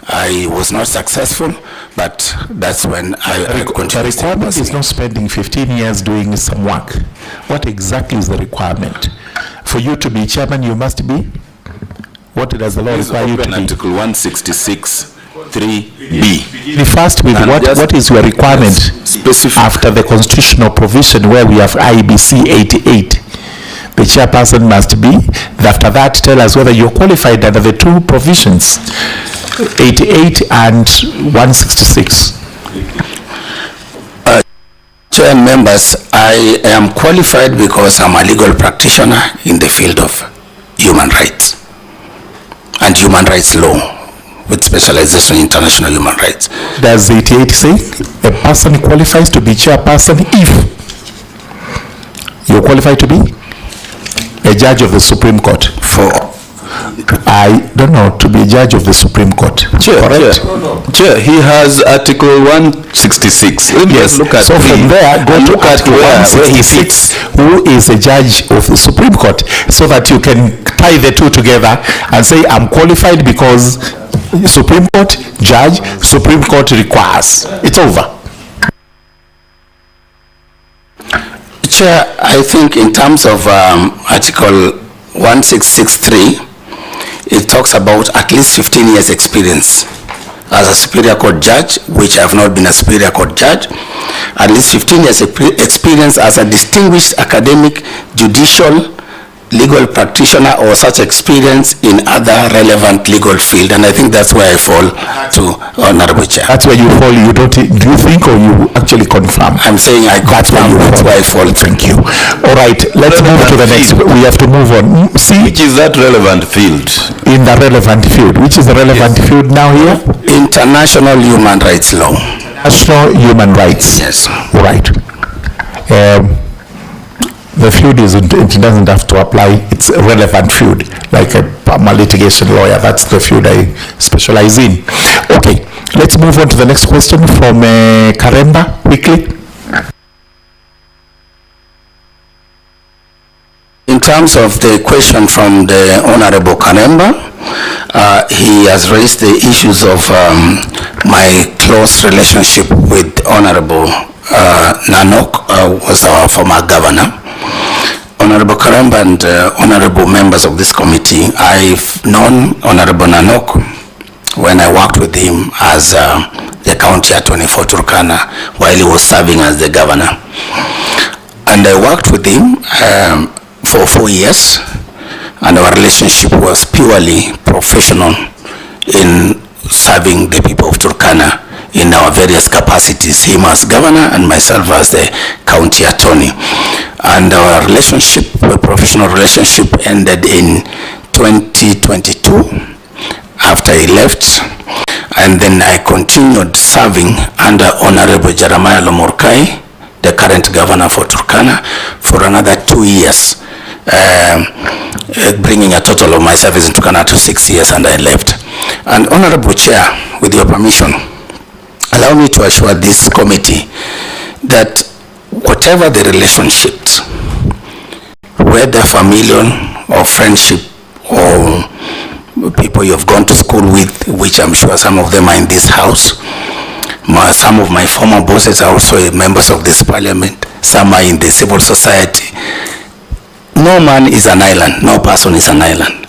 I was not successful, but that's when I continued. The requirement is not spending 15 years doing some work. What exactly is the requirement? For you to be chairman, you must be? What does the law require you to be? Article 166. 3B. The first with what is your requirement after the constitutional provision where we have IEBC 88? The chairperson must be. After that, tell us whether you're qualified under the two provisions, 88 and 166. Chair and members, I am qualified because I'm a legal practitioner in the field of human rights and human rights law, with specialization in international human rights. Does 88 say a person qualifies to be chairperson if you're qualified to be a judge of the Supreme Court? I don't know, to be a judge of the Supreme Court. Correct? Chair, he has Article 166. Yes, look at so from there, go to Article 166, who is a judge of the Supreme Court, so that you can tie the two together and say, I'm qualified because Supreme Court, judge, Supreme Court requires. It's over. Chair, I think in terms of Article 1663, it talks about at least 15 years experience as a Superior Court judge, which I have not been a Superior Court judge, at least 15 years experience as a distinguished academic, judicial, legal practitioner, or such experience in other relevant legal field. And I think that's where I fall to Honorable Chair. That's where you fall. You don't, do you think, or you actually confirm? I'm saying I confirm. That's where I fall. Thank you. All right, let's move to the next. We have to move on. See, which is that relevant field? In the relevant field. Which is the relevant field now here? International human rights law. International human rights. Yes. All right. The feud is, it doesn't have to apply, it's a relevant feud, like I'm a litigation lawyer, that's the feud I specialize in. Okay, let's move on to the next question from Karemba, quickly. In terms of the question from the Honorable Karemba, he has raised the issues of my close relationship with Honorable Nanok, was our former governor. Honorable Karemba and honorable members of this committee, I've known Honorable Nanok when I worked with him as the county attorney for Turkana while he was serving as the governor. And I worked with him for 4 years, and our relationship was purely professional in serving the people of Turkana in our various capacities, him as governor and myself as the county attorney. And our relationship, a professional relationship, ended in 2022 after he left. And then I continued serving under Honorable Jeremiah Lomorkai, the current governor for Turkana, for another 2 years, bringing a total of my service in Turkana to 6 years, and I left. And Honorable Chair, with your permission, allow me to assure this committee that whatever the relationships, whether familial or friendship or people you've gone to school with, which I'm sure some of them are in this house, some of my former bosses are also members of this parliament, some are in the civil society. No man is an island, no person is an island.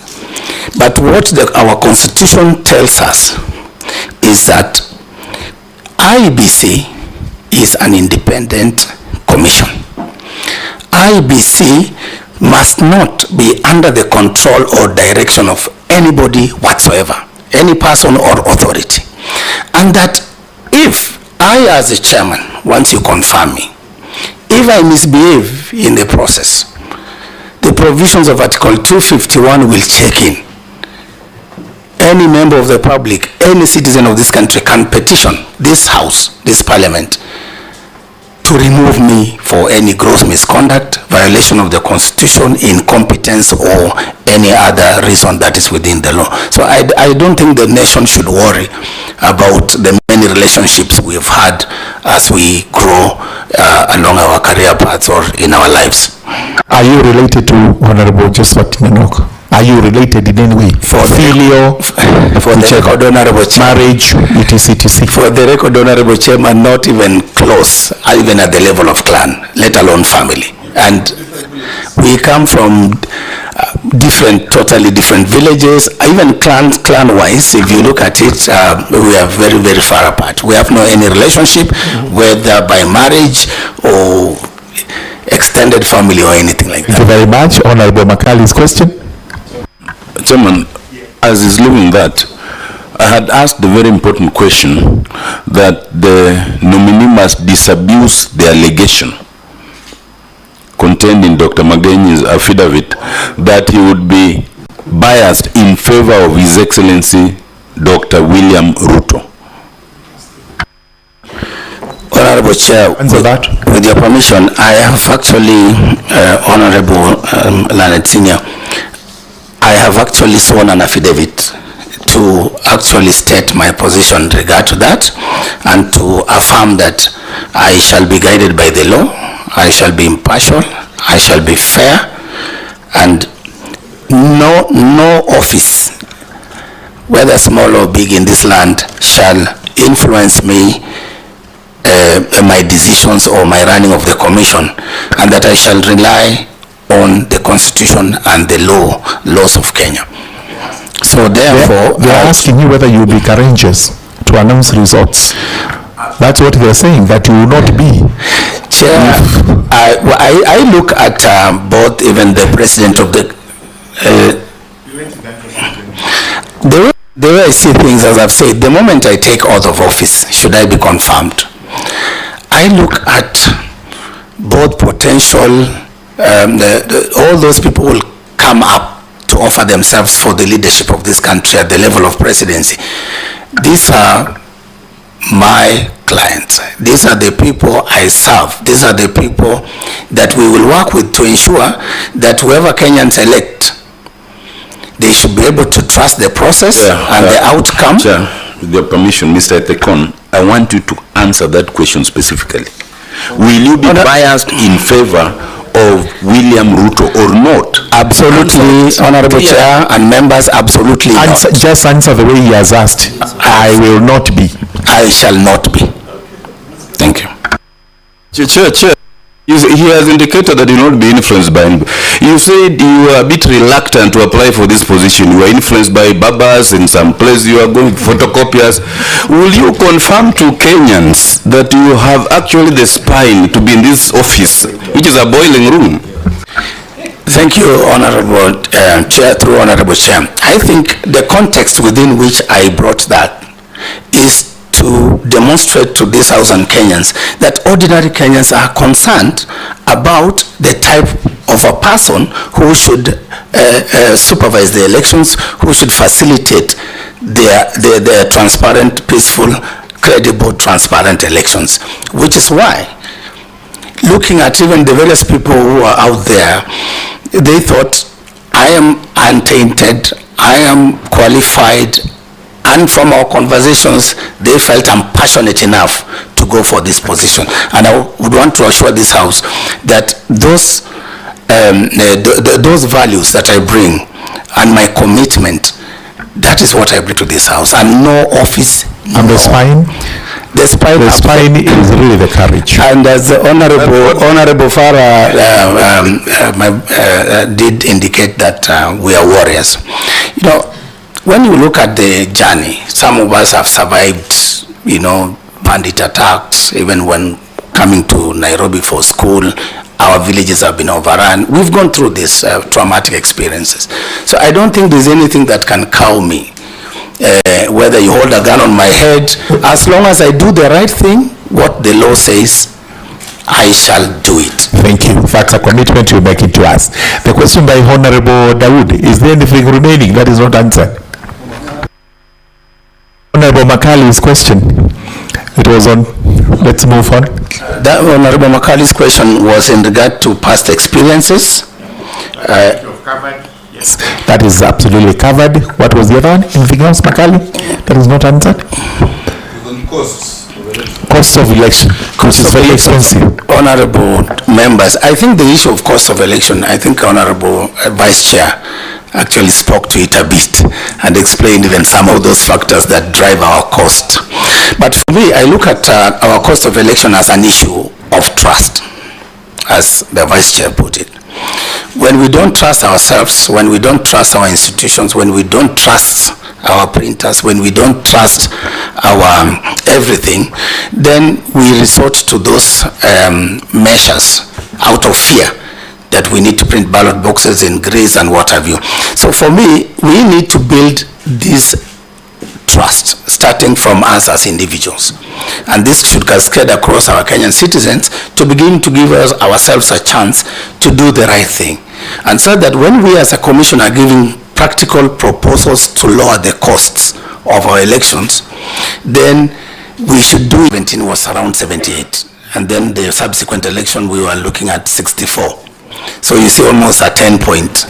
But what our constitution tells us is that Iebc is an independent commission. Iebc must not be under the control or direction of anybody whatsoever, any person or authority. And that if I, as a chairman, once you confirm me, if I misbehave in the process, the provisions of Article 251 will check in. Any member of the public, any citizen of this country can petition this house, this parliament, to remove me for any gross misconduct, violation of the constitution, incompetence, or any other reason that is within the law. So I don't think the nation should worry about the many relationships we've had as we grow along our career paths or in our lives. Are you related to Honorable Josephat Nanok? Are you related in any way? For filial, for the record, Honorable Chairman, marriage, etc. For the record, Honorable Chairman, not even close, even at the level of clan, let alone family. And we come from totally different villages, even clan-wise. If you look at it, we are very, very far apart. We have no any relationship, whether by marriage or extended family or anything like that. Thank you very much. Honorable Makali's question. Chairman, as is leaving that, I had asked the very important question that the nominee must disabuse the allegation contained in Dr. Magenyi's affidavit that he would be biased in favor of His Excellency Dr. William Ruto. Honorable Chair, with your permission, I have actually, Honorable Lanet Senior, I have actually sworn an affidavit to actually state my position in regard to that and to affirm that I shall be guided by the law, I shall be impartial, I shall be fair, and no office, whether small or big in this land, shall influence me, my decisions or my running of the commission, and that I shall rely on the constitution and the laws of Kenya. So therefore, they are asking you whether you will be courageous to announce results. That's what they are saying, that you will not be. Chair, I look at both, even the president of the way I see things, as I've said, the moment I take oath of office, should I be confirmed, I look at both potential, all those people will come up to offer themselves for the leadership of this country at the level of presidency. These are my clients. These are the people I serve. These are the people that we will work with to ensure that whoever Kenyans elect, they should be able to trust the process and the outcome. Chair, with your permission, Mr. Etekon, I want you to answer that question specifically. Will you be biased in favor of William Ruto or not? Absolutely, Honorable Chair and members, absolutely not. Just answer the way he has asked. I will not be. I shall not be. Thank you. Chair, he has indicated that he will not be influenced by anybody. You said you were a bit reluctant to apply for this position. You were influenced by babas in some place. You are going photocopiers. Will you confirm to Kenyans that you have actually the spine to be in this office, which is a boiling room? Thank you, Honorable Chair, through Honorable Chair. I think the context within which I brought that is to demonstrate to this House and Kenyans that ordinary Kenyans are concerned about the type of a person who should supervise the elections, who should facilitate their transparent, peaceful, credible, transparent elections. Which is why, looking at even the various people who are out there, they thought, I am untainted, I am qualified, and from our conversations, they felt I'm passionate enough to go for this position. And I would want to assure this House that those values that I bring and my commitment, that is what I bring to this House, and no office. And the spine? The spine is really the courage. And as the Honorable Farah did indicate that we are warriors. You know, when you look at the journey, some of us have survived, bandit attacks, even when coming to Nairobi for school, our villages have been overrun. We've gone through these traumatic experiences. So I don't think there's anything that can cow me. Whether you hold a gun on my head, as long as I do the right thing, what the law says, I shall do it. Thank you. That's a commitment you're making to us. The question by Honorable Dawood, is there anything remaining that is not answered? Honorable Makali's question. It was on. Let's move on. That Honorable Makali's question was in regard to past experiences. Yes, that is absolutely covered. What was the other one? Anything else, Makali, that is not answered? Cost of election, which is very expensive. Honorable members, I think the issue of cost of election, I think Honorable Vice Chair actually spoke to it a bit and explained even some of those factors that drive our cost. But for me, I look at our cost of election as an issue of trust, as the Vice Chair put it. When we don't trust ourselves, when we don't trust our institutions, when we don't trust our printers, when we don't trust our everything, then we resort to those measures out of fear that we need to print ballot boxes in grays and what have you. So for me, we need to build this trust, starting from us as individuals. And this should cascade across our Kenyan citizens to begin to give ourselves a chance to do the right thing. And so that when we as a commission are giving practical proposals to lower the costs of our elections, then we should do. 17 was around 78. And then the subsequent election, we were looking at 64. So you see almost a 10 point.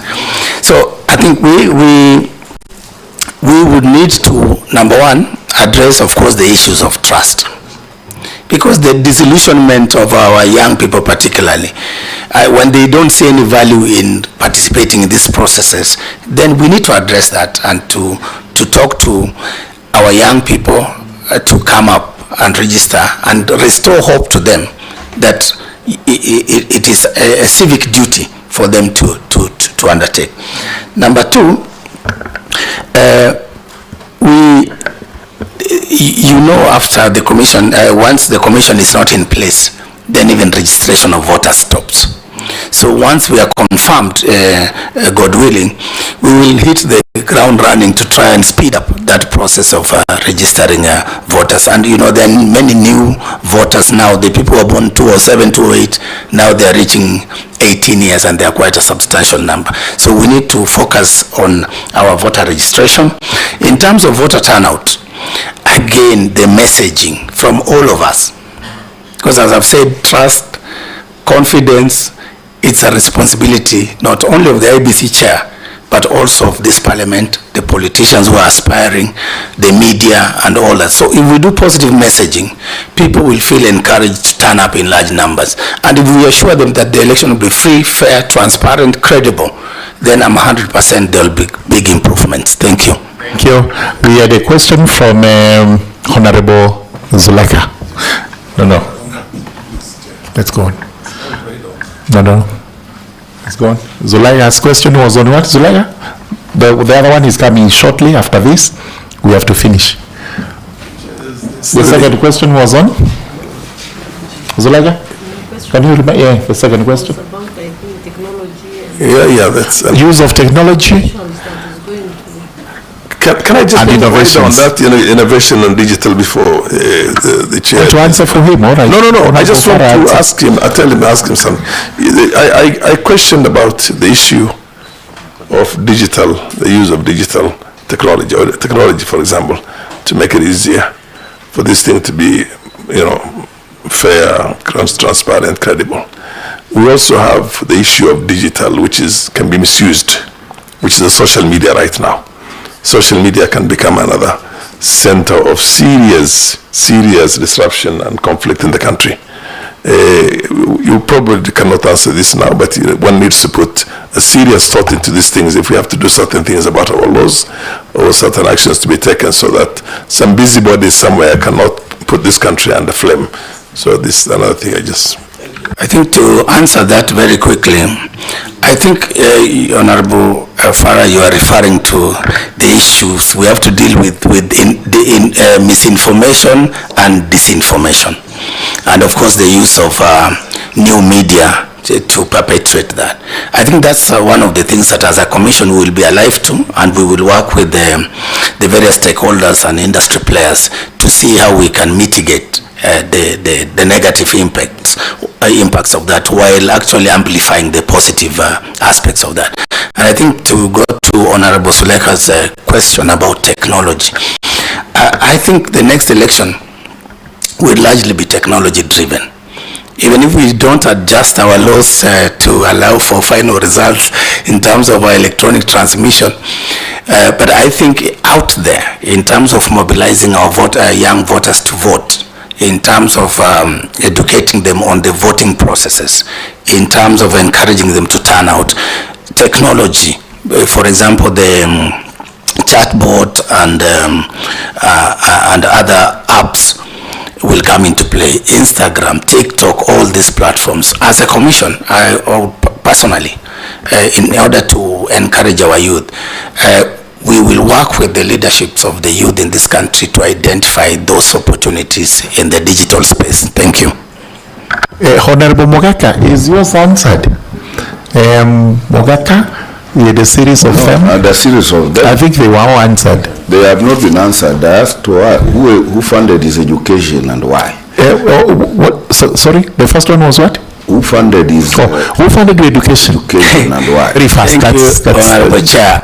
So I think we would need to, number one, address, of course, the issues of trust. Because the disillusionment of our young people particularly, when they don't see any value in participating in these processes, then we need to address that and to talk to our young people to come up and register and restore hope to them that it is a civic duty for them to undertake. Number two, after the commission, once the commission is not in place, then even registration of voters stops. So once we are confirmed, God willing, we will hit the ground running to try and speed up that process of registering voters. And there are many new voters now. The people who are born 2007, 2008, now they are reaching 18 years and they are quite a substantial number. So we need to focus on our voter registration. In terms of voter turnout, again, the messaging from all of us. Because as I've said, trust, confidence, it's a responsibility not only of the IEBC chair, but also of this parliament, the politicians who are aspiring, the media and all that. So if we do positive messaging, people will feel encouraged to turn up in large numbers. And if we assure them that the election will be free, fair, transparent, credible, then I'm 100% there will be big improvements. Thank you. Thank you. We had a question from Honorable Zuleka. No. Let's go on. No. Let's go on. Zuleka's question was on what? Zuleka? The other one is coming shortly after this. We have to finish. The second question was on? Zuleka? Can you remember? Yeah, the second question. About, I think, technology and Yeah, that's use of technology. Can I just And on innovations. that innovation and digital before the chair? To answer for him, all right? No. I just want to answer. ask him something. I questioned about the issue of digital, the use of digital technology, or technology, for example, to make it easier for this thing to be, fair, transparent, credible. We also have the issue of digital, which can be misused, which is the social media right now. Social media can become another center of serious disruption and conflict in the country. You probably cannot answer this now, but one needs to put a serious thought into these things if we have to do certain things about our laws or certain actions to be taken, so that some busybodies somewhere cannot put this country under flame. So this is another thing I think to answer that very quickly, I think, Honorable Farah, you are referring to the issues we have to deal with misinformation and disinformation. And of course the use of new media to perpetrate that. I think that's one of the things that as a commission we will be alive to, and we will work with the various stakeholders and industry players to see how we can mitigate the negative impacts of that, while actually amplifying the positive aspects of that. And I think to go to Honorable Zuleka's question about technology, I think the next election will largely be technology driven. Even if we don't adjust our laws to allow for final results in terms of our electronic transmission, but I think out there, in terms of mobilizing our young voters to vote, in terms of educating them on the voting processes, in terms of encouraging them to turn out, technology, for example, the chatbot and other apps will come into play. Instagram, TikTok, all these platforms. As a commission, or personally, in order to encourage our youth, we will work with the leaderships of the youth in this country to identify those opportunities in the digital space. Thank you. Honorable Mogaka, is yours answered? Mogaka, we had a series of them. The series of them. I think they were all answered. They have not been answered. I asked who funded his education and why. Sorry, the first one was what? Who funded his who funded your education? Education and why? Very fast. Thank you, Honorable Chair.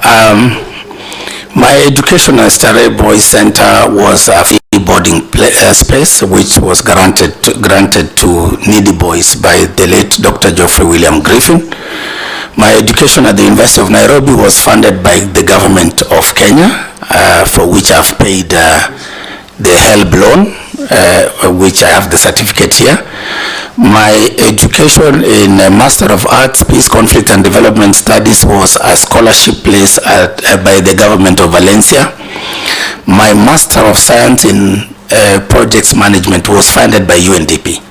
My education at Starehe Boys Center was a free boarding space which was granted to needy boys by the late Dr. Geoffrey William Griffin. My education at the University of Nairobi was funded by the government of Kenya, for which I've paid the HELB loan, which I have the certificate here. My education in Master of Arts, Peace, Conflict and Development Studies was a scholarship placed by the government of Valencia. My Master of Science in Projects Management was funded by UNDP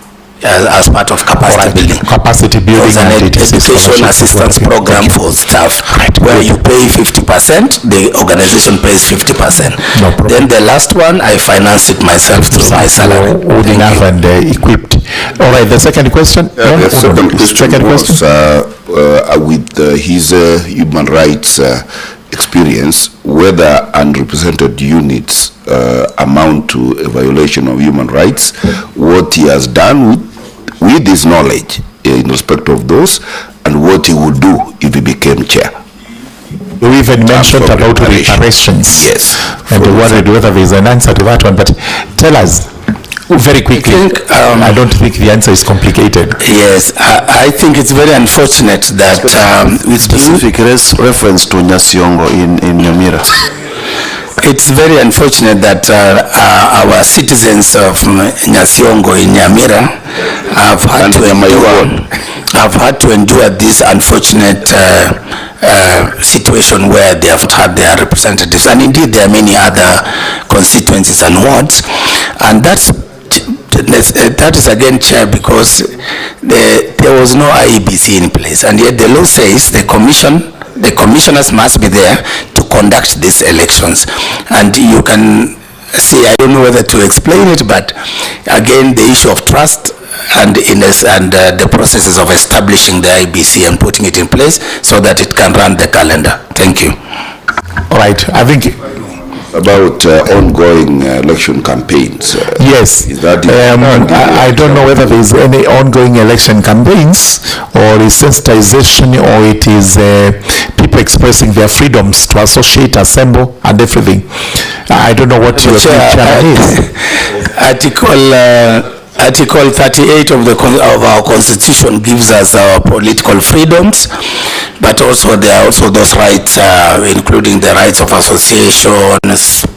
as part of capacity building. Capacity building. It was an education assistance program for staff, where you pay 50%, the organization pays 50%. No problem. Then the last one, I financed it myself through my salary. Good enough and equipped. All right, the second question. The second question was with his human rights experience, whether unrepresented units amount to a violation of human rights, what he has done with his knowledge in respect of those, and what he would do if he became chair. You even mentioned about reparations. Yes. And you worried whether there is an answer to that one, but tell us very quickly. I don't think the answer is complicated. Yes, I think it's very unfortunate that with Specific reference to Nyasiongo in Nyamira. It's very unfortunate that our citizens of Nyasiongo in Nyamira have had to endure this unfortunate situation where they have had their representatives, and indeed there are many other constituencies and wards, and that is again, Chair, because there was no IEBC in place, and yet the law says the commissioners must be there to conduct these elections. And you can see, I don't know whether to explain it, but again, the issue of trust and the processes of establishing the IEBC and putting it in place so that it can run the calendar. Thank you. All right, I think about ongoing election campaigns. yes. Is that I don't know whether there is any ongoing election campaigns or is sensitization, or it is people expressing their freedoms to associate, assemble, and everything. I don't know what your channel is. Article 38 of our Constitution gives us our political freedoms, but also there are also those rights, including the rights of association,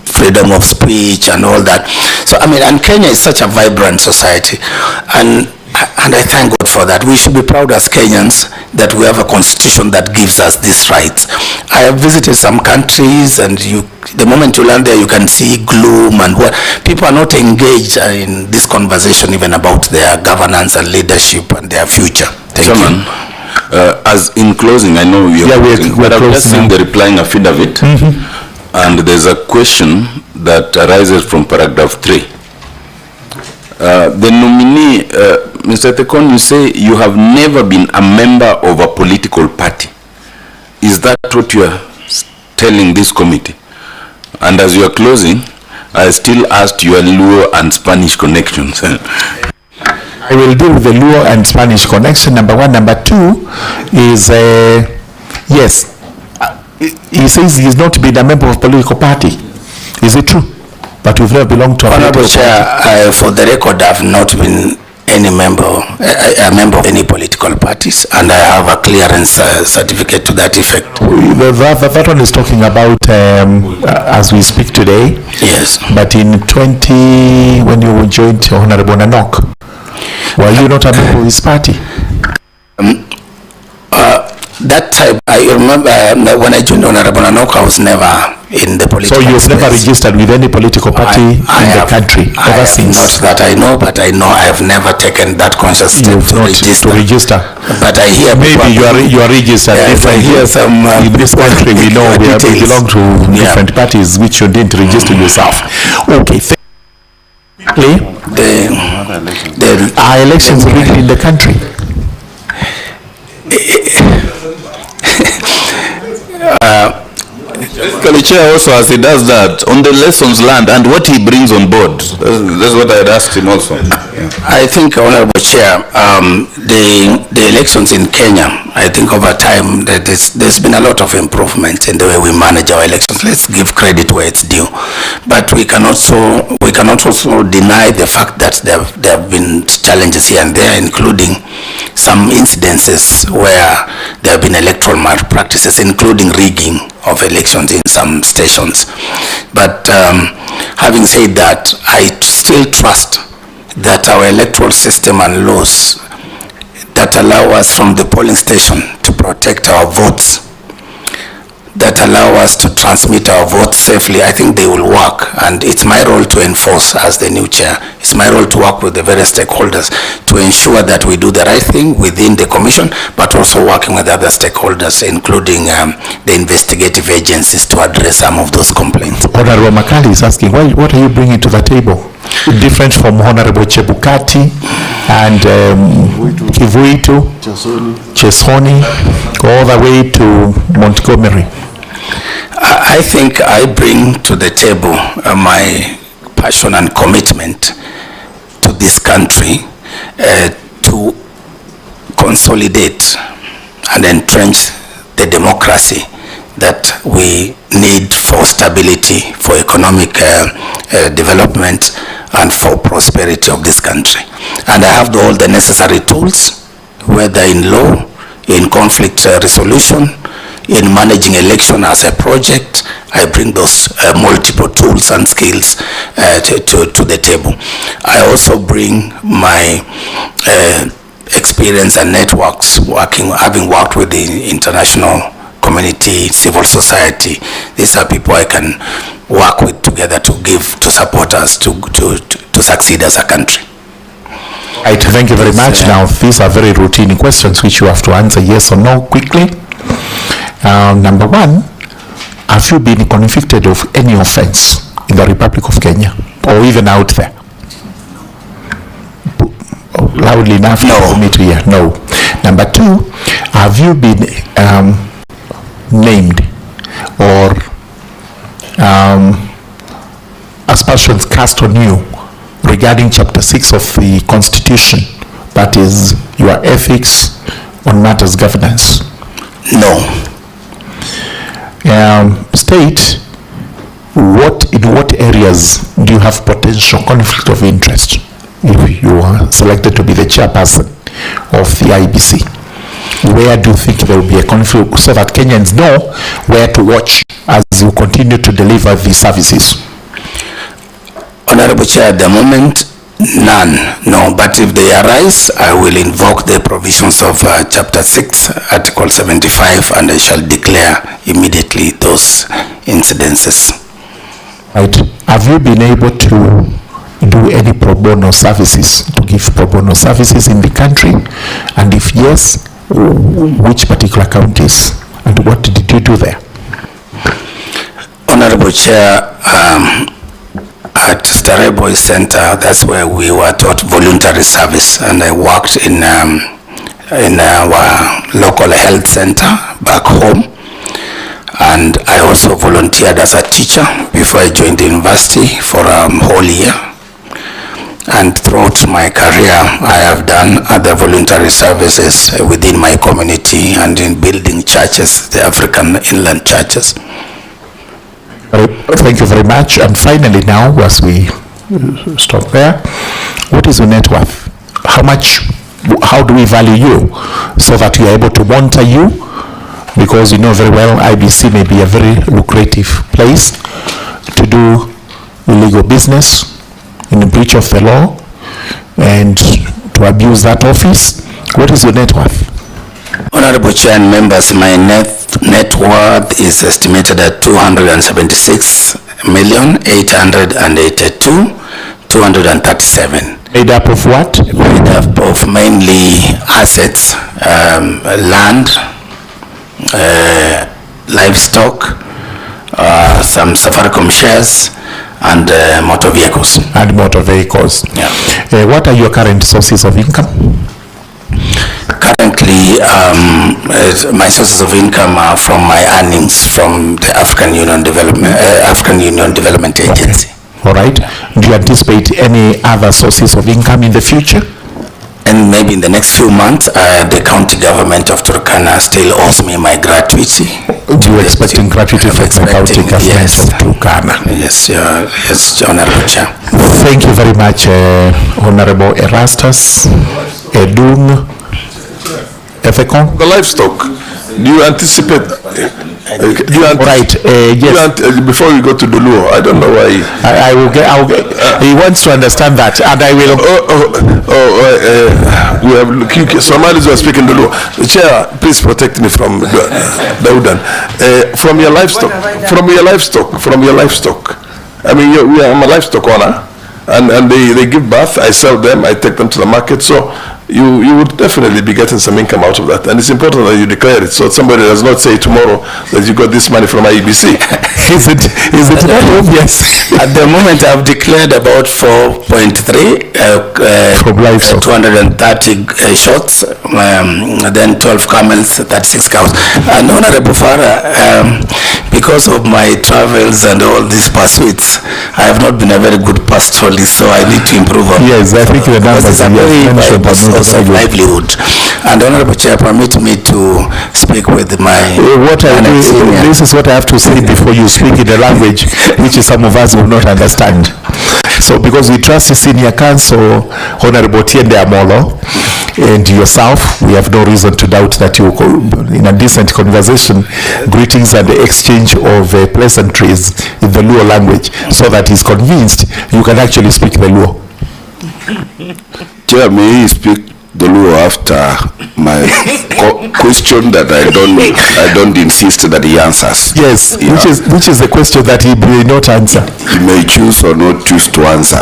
freedom of speech, and all that. So, I mean, and Kenya is such a vibrant society, and I thank God for that. We should be proud as Kenyans that we have a constitution that gives us these rights. I have visited some countries, and the moment you land there, you can see gloom and what people are not engaged in this conversation even about their governance and leadership and their future. Thank you. As in closing, I know you're but I've just seen the replying affidavit, and there's a question that arises from paragraph 3. The nominee, Mr. Tekon, you say you have never been a member of a political party. Is that what you are telling this committee? And as you are closing, I still asked your Luo and Spanish connections. I will deal with the Luo and Spanish connection, number one. Number two is, yes, he says he's not been a member of a political party. Is it true? But we've never belonged to a Honorable political party. Chair, for the record, I've not been a member of any political parties, and I have a clearance certificate to that effect. That one is talking about as we speak today. Yes. But in when you joined Honorable Nanok, were you not a member of his party? That time, I remember when I joined Honorable Nanok, I was never in the political So you've space. never registered with any political party in the country ever since? Not that I know, but I know I have never taken that conscious step to register. But I hear maybe you are registered. Yes, I hear some in this country we know we belong to different parties which you didn't register yourself. Okay. Are elections rigged in the country? The chair also, as he does that, on the lessons learned and what he brings on board. That's what I had asked him also. I think, Honorable Chair, the elections in Kenya, I think over time that there's been a lot of improvement in the way we manage our elections. Let's give credit where it's due. But we cannot also deny the fact that there have been challenges here and there, including some incidences where there have been electoral malpractices, including rigging of elections in some stations. But having said that, I still trust that our electoral system and laws that allow us from the polling station to protect our votes, that allow us to transmit our votes safely, I think they will work. And it's my role to enforce as the new chair. It's my role to work with the various stakeholders to ensure that we do the right thing within the commission, but also working with other stakeholders, including the investigative agencies, to address some of those complaints. Honorable Makali is asking, what are you bringing to the table? Different from Honorable Chebukati and Kivuitu, Chesoni, all the way to Montgomery. I think I bring to the table my passion and commitment to this country to consolidate and entrench the democracy that we need for stability, for economic development, and for prosperity of this country. And I have all the necessary tools, whether in law, in conflict resolution, in managing election as a project. I bring those multiple tools and skills to the table. I also bring my experience and networks having worked with the international community, civil society. These are people I can work with together to support us to succeed as a country. Right, thank you very much. Now, these are very routine questions which you have to answer yes or no quickly. Number one, have you been convicted of any offense in the Republic of Kenya or even out there? Loudly enough for me to hear. No. Number two, have you been named or aspersions cast on you regarding Chapter 6 of the Constitution, that is your ethics on matters governance? No. State, in what areas do you have potential conflict of interest if you are selected to be the chairperson of the IEBC? Where do you think there will be a conflict so that Kenyans know where to watch as you continue to deliver these services? Honorable Chair, at the moment, none, no. But if they arise, I will invoke the provisions of Chapter 6, Article 75, and I shall declare immediately those incidences. Right. Have you been able to do any pro bono services, to give pro bono services in the country? And if yes, which particular counties? And what did you do there? Honorable Chair, at Starehe Boys Center, that's where we were taught voluntary service, and I worked in our local health center back home, and I also volunteered as a teacher before I joined the university for a whole year. And throughout my career, I have done other voluntary services within my community and in building churches, the African inland churches. Thank you very much. And finally now, as we stop there, what is your net worth? How do we value you so that we are able to monitor you? Because you know very well IBC may be a very lucrative place to do illegal business in breach of the law and to abuse that office. What is your net worth? Honorable Chair and members, my net worth is estimated at 276,882,237. Made up of what? Made up of mainly assets, land, livestock, some Safaricom shares, and motor vehicles. And motor vehicles. Yeah. What are your current sources of income? Currently, my sources of income are from my earnings from the African Union Development Agency. Okay. All right. Do you anticipate any other sources of income in the future? And maybe in the next few months, the county government of Turkana still owes me my gratuity. Do you expecting gratuity from the county government of Turkana? Yes, yes, Honorable Chair. Thank you very much, Honorable Erastus Edun Efekon. The livestock, do you anticipate? Right, yes. Before we go to Duluo, I don't know why. I will get, he wants to understand that, and I will. We have Somalis who are speaking Duluo. Chair, please protect me from Daudan. From your livestock. I mean, I'm a livestock owner, and they give birth. I sell them. I take them to the market. So you would definitely be getting some income out of that, and it's important that you declare it so somebody does not say tomorrow that you got this money from IEBC. Is it yes? At the moment, I've declared about 4.3 from livestock. 230 shots, then 12 camels, 36 cows. And Honorable Farah, because of my travels and all these pursuits, I have not been a very good pastoralist, so I need to improve on. Yes, I think the numbers are source of livelihood. And Honorable Chair, permit me to speak with my... This is what I have to say before you speak in a language which some of us will not understand. So because we trust the senior counsel, Honorable Tiende Amolo, and yourself, we have no reason to doubt that you, in a decent conversation, greetings and the exchange of pleasantries in the Luo language, so that he's convinced you can actually speak the Luo. Chair, may he speak the Luo after my question that I don't insist that he answers. Yes, yeah. which is the question that he may not answer. He may choose or not choose to answer.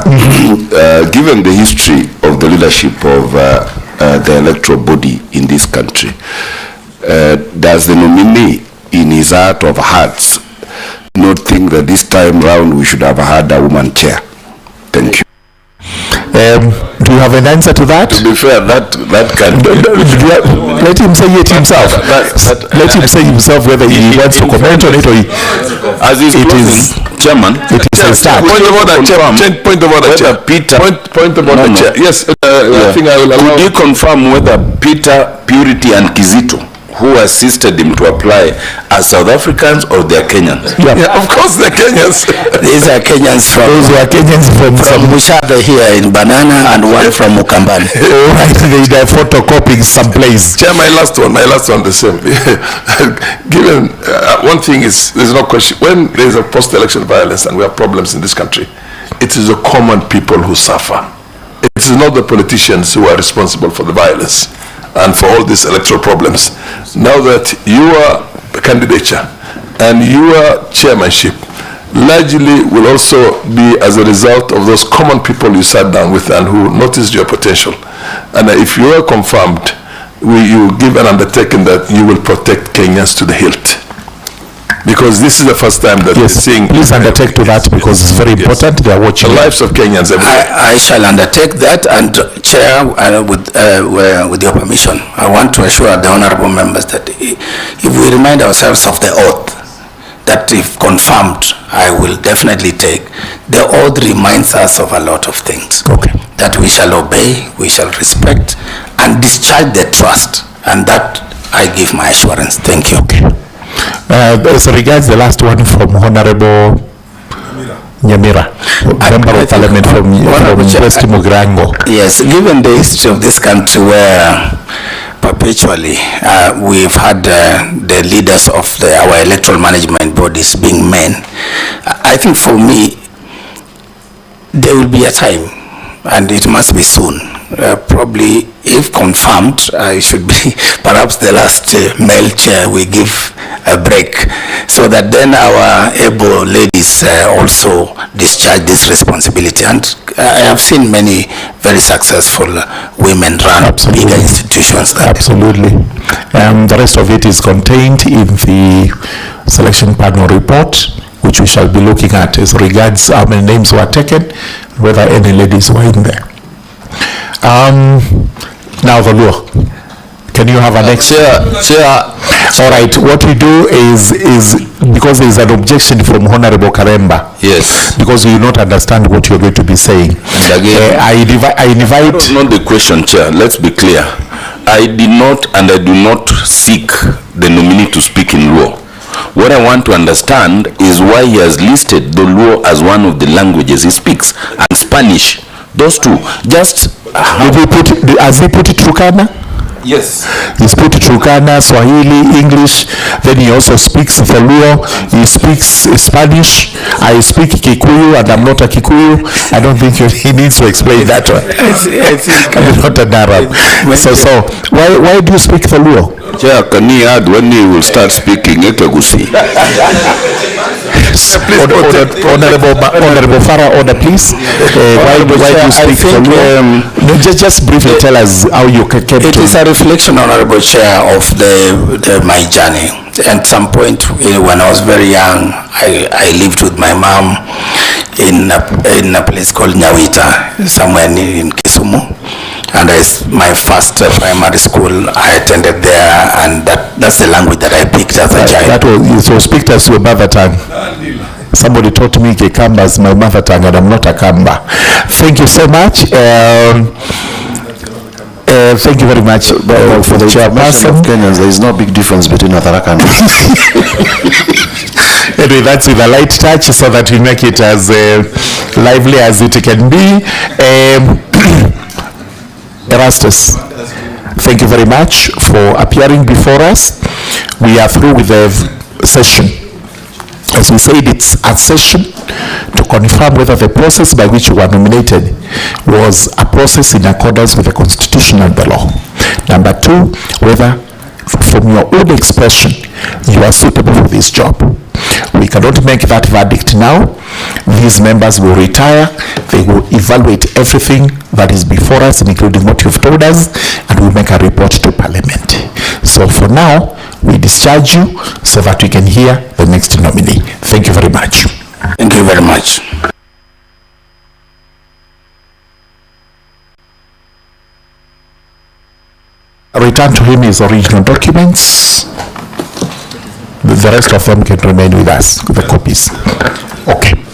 Given the history of the leadership of the electoral body in this country, does the nominee in his heart of hearts not think that this time round we should have had a woman chair? Thank you. Do you have an answer to that? To be fair, that can... Let him say it himself. Let him say himself whether he wants to comment on it or he... As he's closing, Chairman, it is a start. Point of order, Chair. Point of order, Chair. Peter... Point of order, Chair. Yes, I think I will allow... Could you confirm whether Peter, Purity and Kizito, who assisted him to apply, are South Africans or they are Kenyans? Yeah, of course they're Kenyans. These are Kenyans from... Those are Kenyans from Mushada here in Banana and one from Mukambani. Right, they are photocopying someplace. Chair, my last one the same. Given, one thing is, there's no question, when there's a post-election violence and we have problems in this country, it is the common people who suffer. It is not the politicians who are responsible for the violence and for all these electoral problems. Now that your candidature and your chairmanship largely will also be as a result of those common people you sat down with and who noticed your potential. And if you are confirmed, you give an undertaking that you will protect Kenyans to the hilt. Because this is the first time that we're seeing... Please undertake to that because it's very important. They are watching the lives of Kenyans every day. I shall undertake that, and Chair, with your permission, I want to assure the honorable members that if we remind ourselves of the oath, that if confirmed, I will definitely take. The oath reminds us of a lot of things. Okay. That we shall obey, we shall respect, and discharge the trust, and that I give my assurance. Thank you. Okay. As regards the last one from Honorable Nyamira, Member of Parliament from West Mugrango. Yes, given the history of this country where perpetually we've had the leaders of our electoral management bodies being men, I think for me there will be a time, and it must be soon, probably if confirmed, I should be perhaps the last male chair we give a break, so that then our able ladies also discharge this responsibility. And I have seen many very successful women run bigger institutions. Absolutely. The rest of it is contained in the selection panel report, which we shall be looking at as regards how many names were taken, whether any ladies were in there. Now the law. Can you have an Chair. All right. What we do is because there is an objection from Honorable Karemba. Yes. Because you do not understand what you are going to be saying. And again, I invite. That's not the question, Chair. Let's be clear. I did not and I do not seek the nominee to speak in law. What I want to understand is why he has listed the Luo as one of the languages he speaks, and Spanish. Those two. Just has he put it Turkana? Yes. He's put Turkana, Swahili, English. Then he also speaks the Luo. He speaks Spanish. I speak Kikuyu, and I'm not a Kikuyu. I don't think he needs to explain that one. I'm not an Arab. So why do you speak the Luo? Chair, can he add when he will start speaking Ekegusi? Honorable Farah, order please. Why do you speak the Luo? Just briefly tell us how you came to... It is a reflection, Honorable Chair, of my journey. At some point when I was very young, I lived with my mom in a place called Nyawita, somewhere in Kisumu. And my first primary school, I attended there, and that's the language that I picked as a child. It was picked as your mother tongue. Somebody taught me Kikamba as my mother tongue, and I'm not a Kamba. Thank you so much. Thank you very much For the information of Kenyans, there is no big difference between Atharaka and Anyway, that's with a light touch so that we make it as lively as it can be. Erastus, thank you very much for appearing before us. We are through with the session. As we said, it's a session to confirm whether the process by which you were nominated was a process in accordance with the Constitution and the law. Number two, whether from your own expression you are suitable for this job. We cannot make that verdict now. These members will retire. They will evaluate everything that is before us, including what you've told us, and we'll make a report to Parliament. So for now, we discharge you so that we can hear the next nominee. Thank you very much. Thank you very much. Return to him his original documents. The rest of them can remain with us, the copies. Okay.